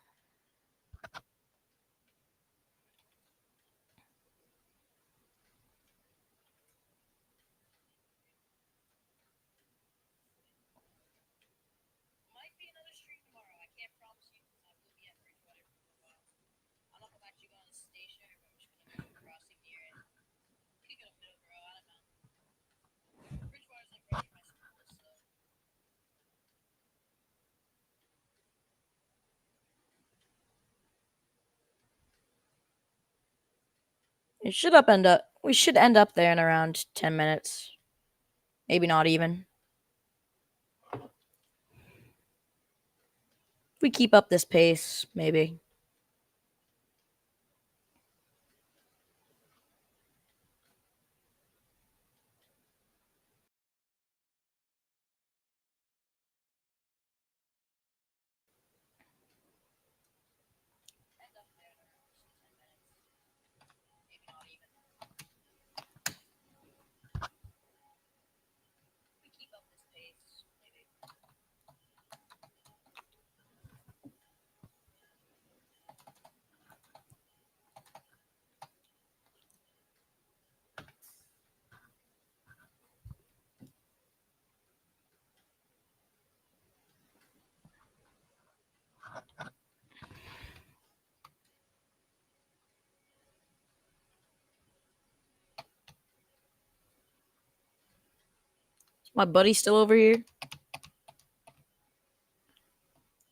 Speaker 1: might be another stream tomorrow. I can't promise you because I will be at Bridgewater for a little while. I don't know if I'm actually going to the station or if I'm just gonna go to a crossing near it. Could go to Middleborough. I don't know. Bridgewater's like right near my school, so it should up end up. We should end up there in around 10 minutes. Maybe not even. If we keep up this pace, maybe. Is my buddy still over here?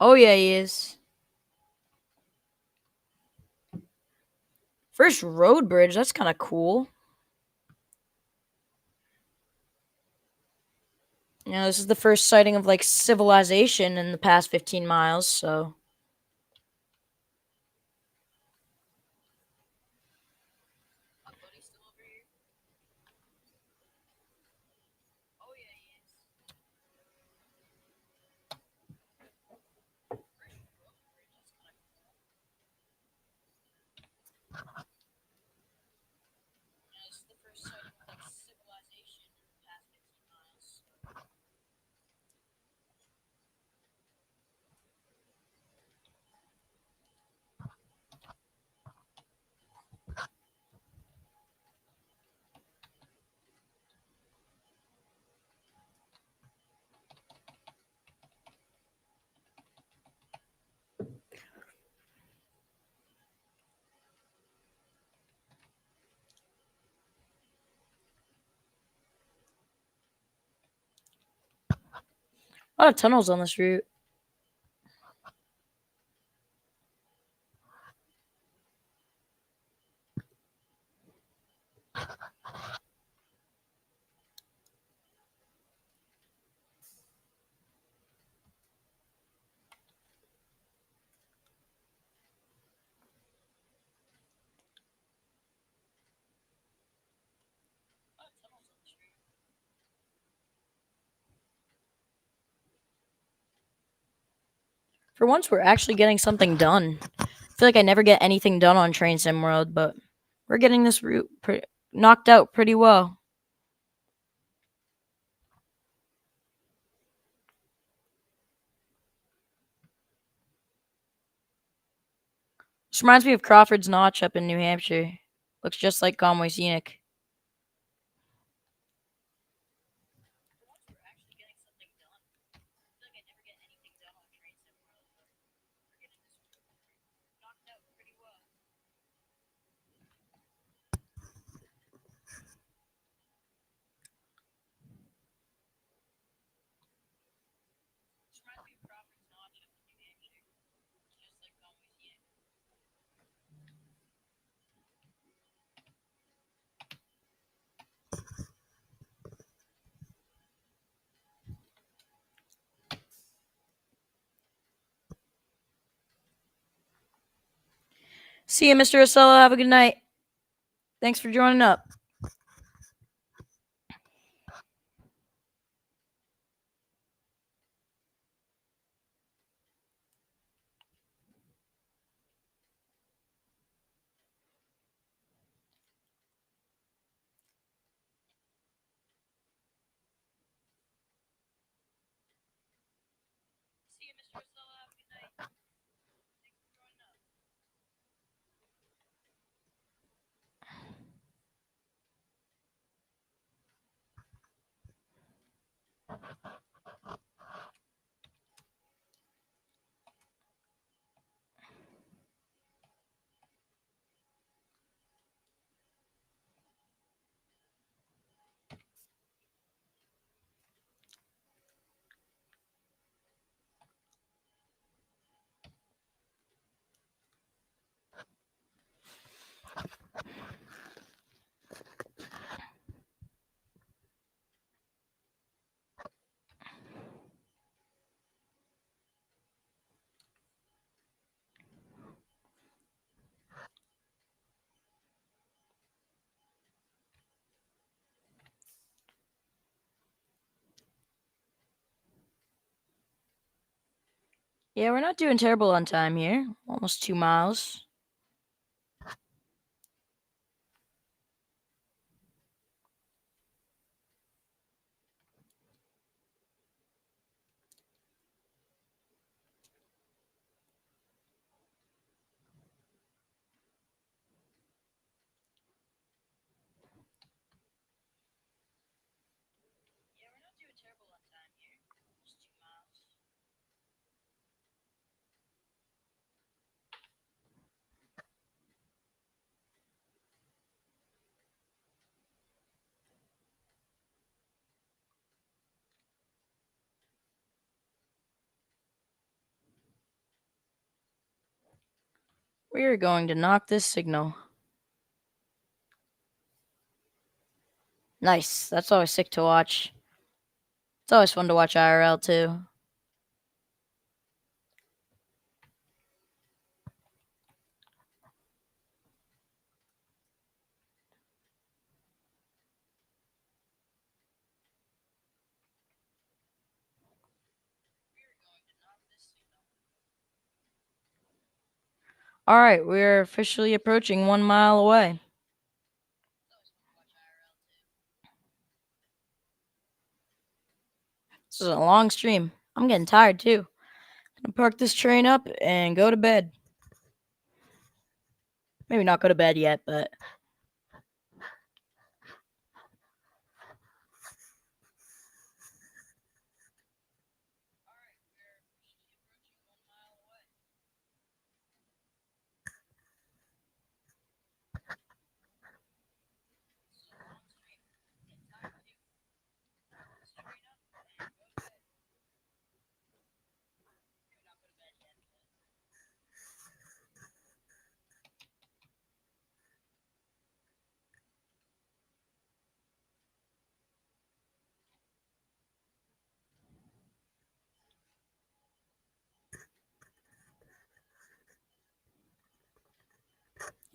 Speaker 1: Oh yeah, he is. First road bridge. That's kind of cool. You know, this is the first sighting of like civilization in the past 15 miles, so. A lot of tunnels on this route. For once, we're actually getting something done. I feel like I never get anything done on Train Sim World, but we're getting this route knocked out pretty well. This reminds me of Crawford's Notch up in New Hampshire. Looks just like Conway Scenic. See you, Mr. Osello. Have a good night. Thanks for joining up. Yeah, we're not doing terrible on time here. Almost 2 miles. We are going to knock this signal. Nice. That's always sick to watch. It's always fun to watch IRL too. All right, we're officially approaching 1 mile away. This is a long stream. I'm getting tired too. Gonna park this train up and go to bed. Maybe not go to bed yet, but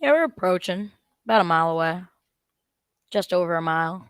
Speaker 1: yeah, we're approaching. About a mile away. Just over a mile.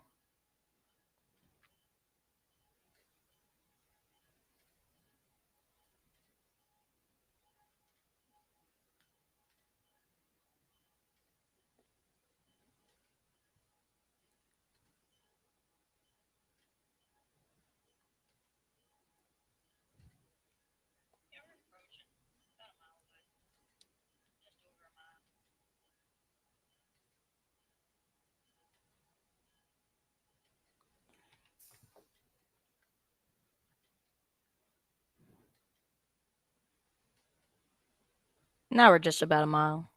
Speaker 1: Now we're just about a mile.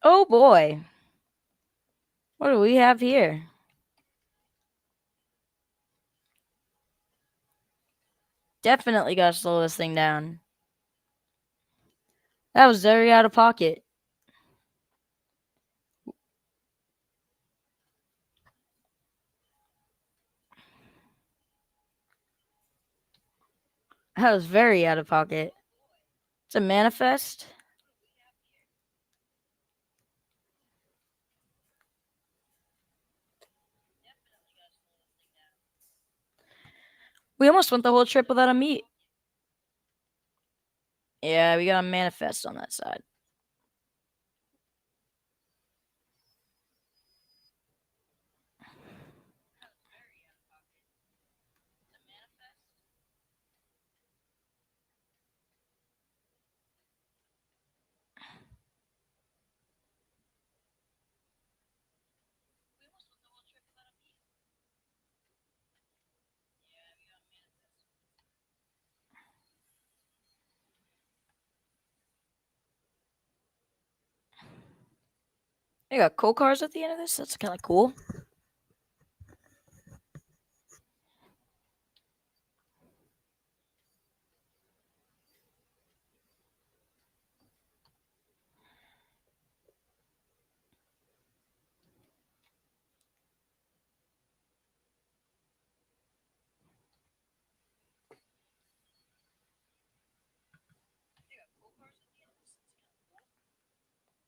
Speaker 1: Oh boy. What do we have here? Definitely gotta slow this thing down. That was very out of pocket. That was very out of pocket. It's a manifest. We almost went the whole trip without a meet. Yeah, we got a manifest on that side. They got coal cars at the end of this. That's kind of cool.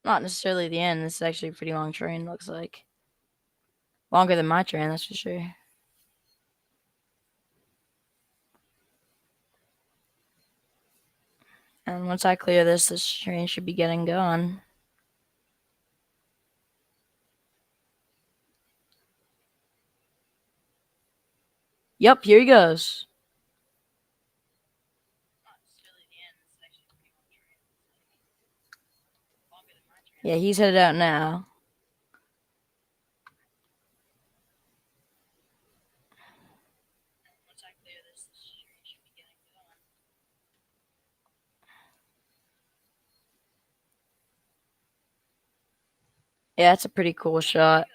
Speaker 1: Not necessarily the end. This is actually a pretty long train, looks like. Longer than my train, that's for sure. And once I clear this, this train should be getting going. Yep, here he goes. Yeah, he's headed out now. Yeah, it's a pretty cool shot.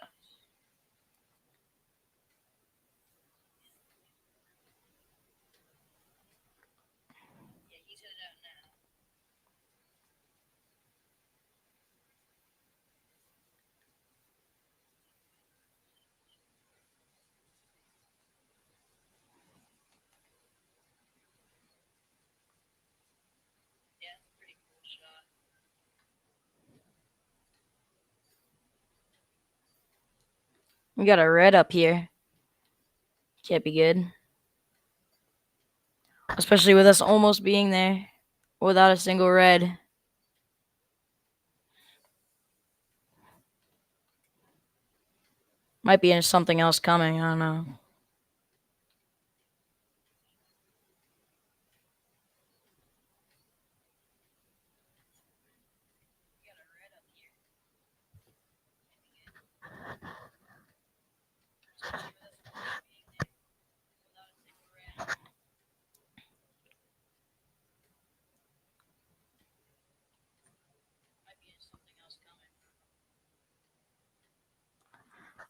Speaker 1: We got a red up here. Can't be good. Especially with us almost being there without a single red. Might be something else coming. I don't know.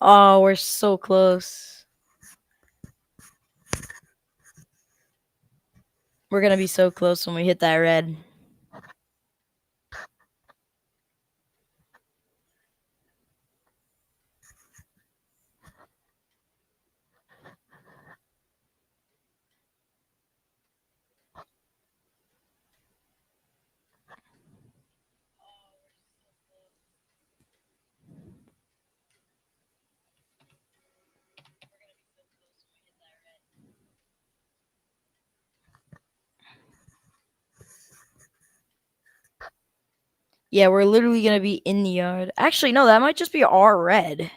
Speaker 1: Oh, we're so close. We're gonna be so close when we hit that red. Yeah, we're literally gonna be in the yard. Actually, no, that might just be our red.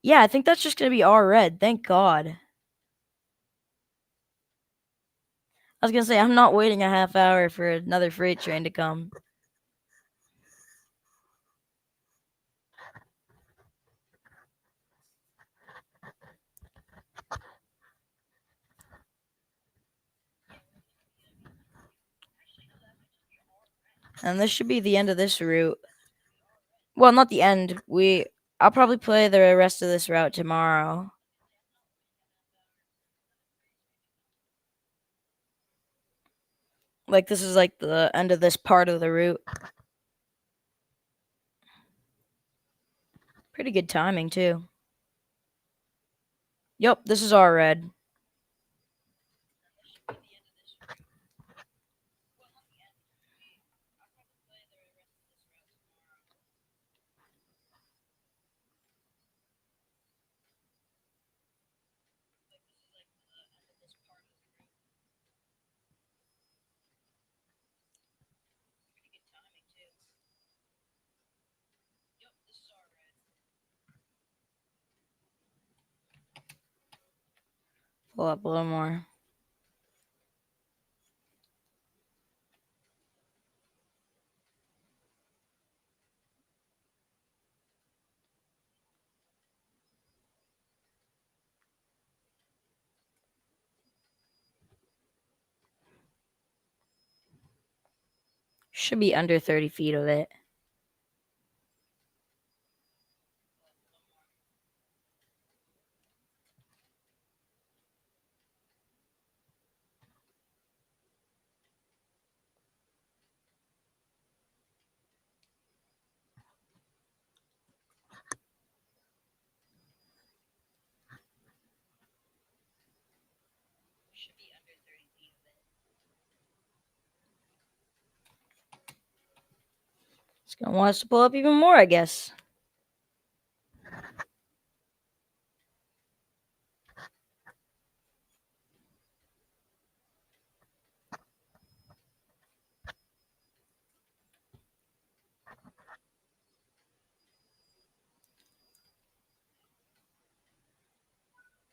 Speaker 1: Yeah, I think that's just gonna be our red. Thank God. I was gonna say I'm not waiting a half hour for another freight train to come. And this should be the end of this route. Well, not the end. I'll probably play the rest of this route tomorrow. Like this is like the end of this part of the route. Pretty good timing too. Yep, this is our red. Pull up a little more. Should be under 30 feet of it. It's gonna want us to pull up even more, I guess.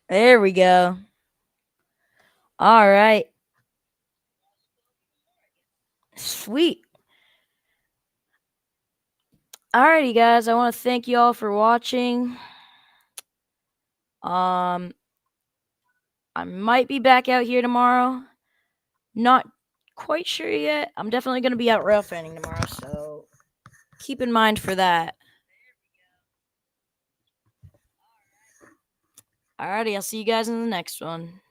Speaker 1: There we go. All right. Sweet. Alrighty, guys. I want to thank you all for watching. Um, I might be back out here tomorrow. Not quite sure yet. I'm definitely gonna be out rail fanning tomorrow, so keep in mind for that. Alrighty, I'll see you guys in the next one.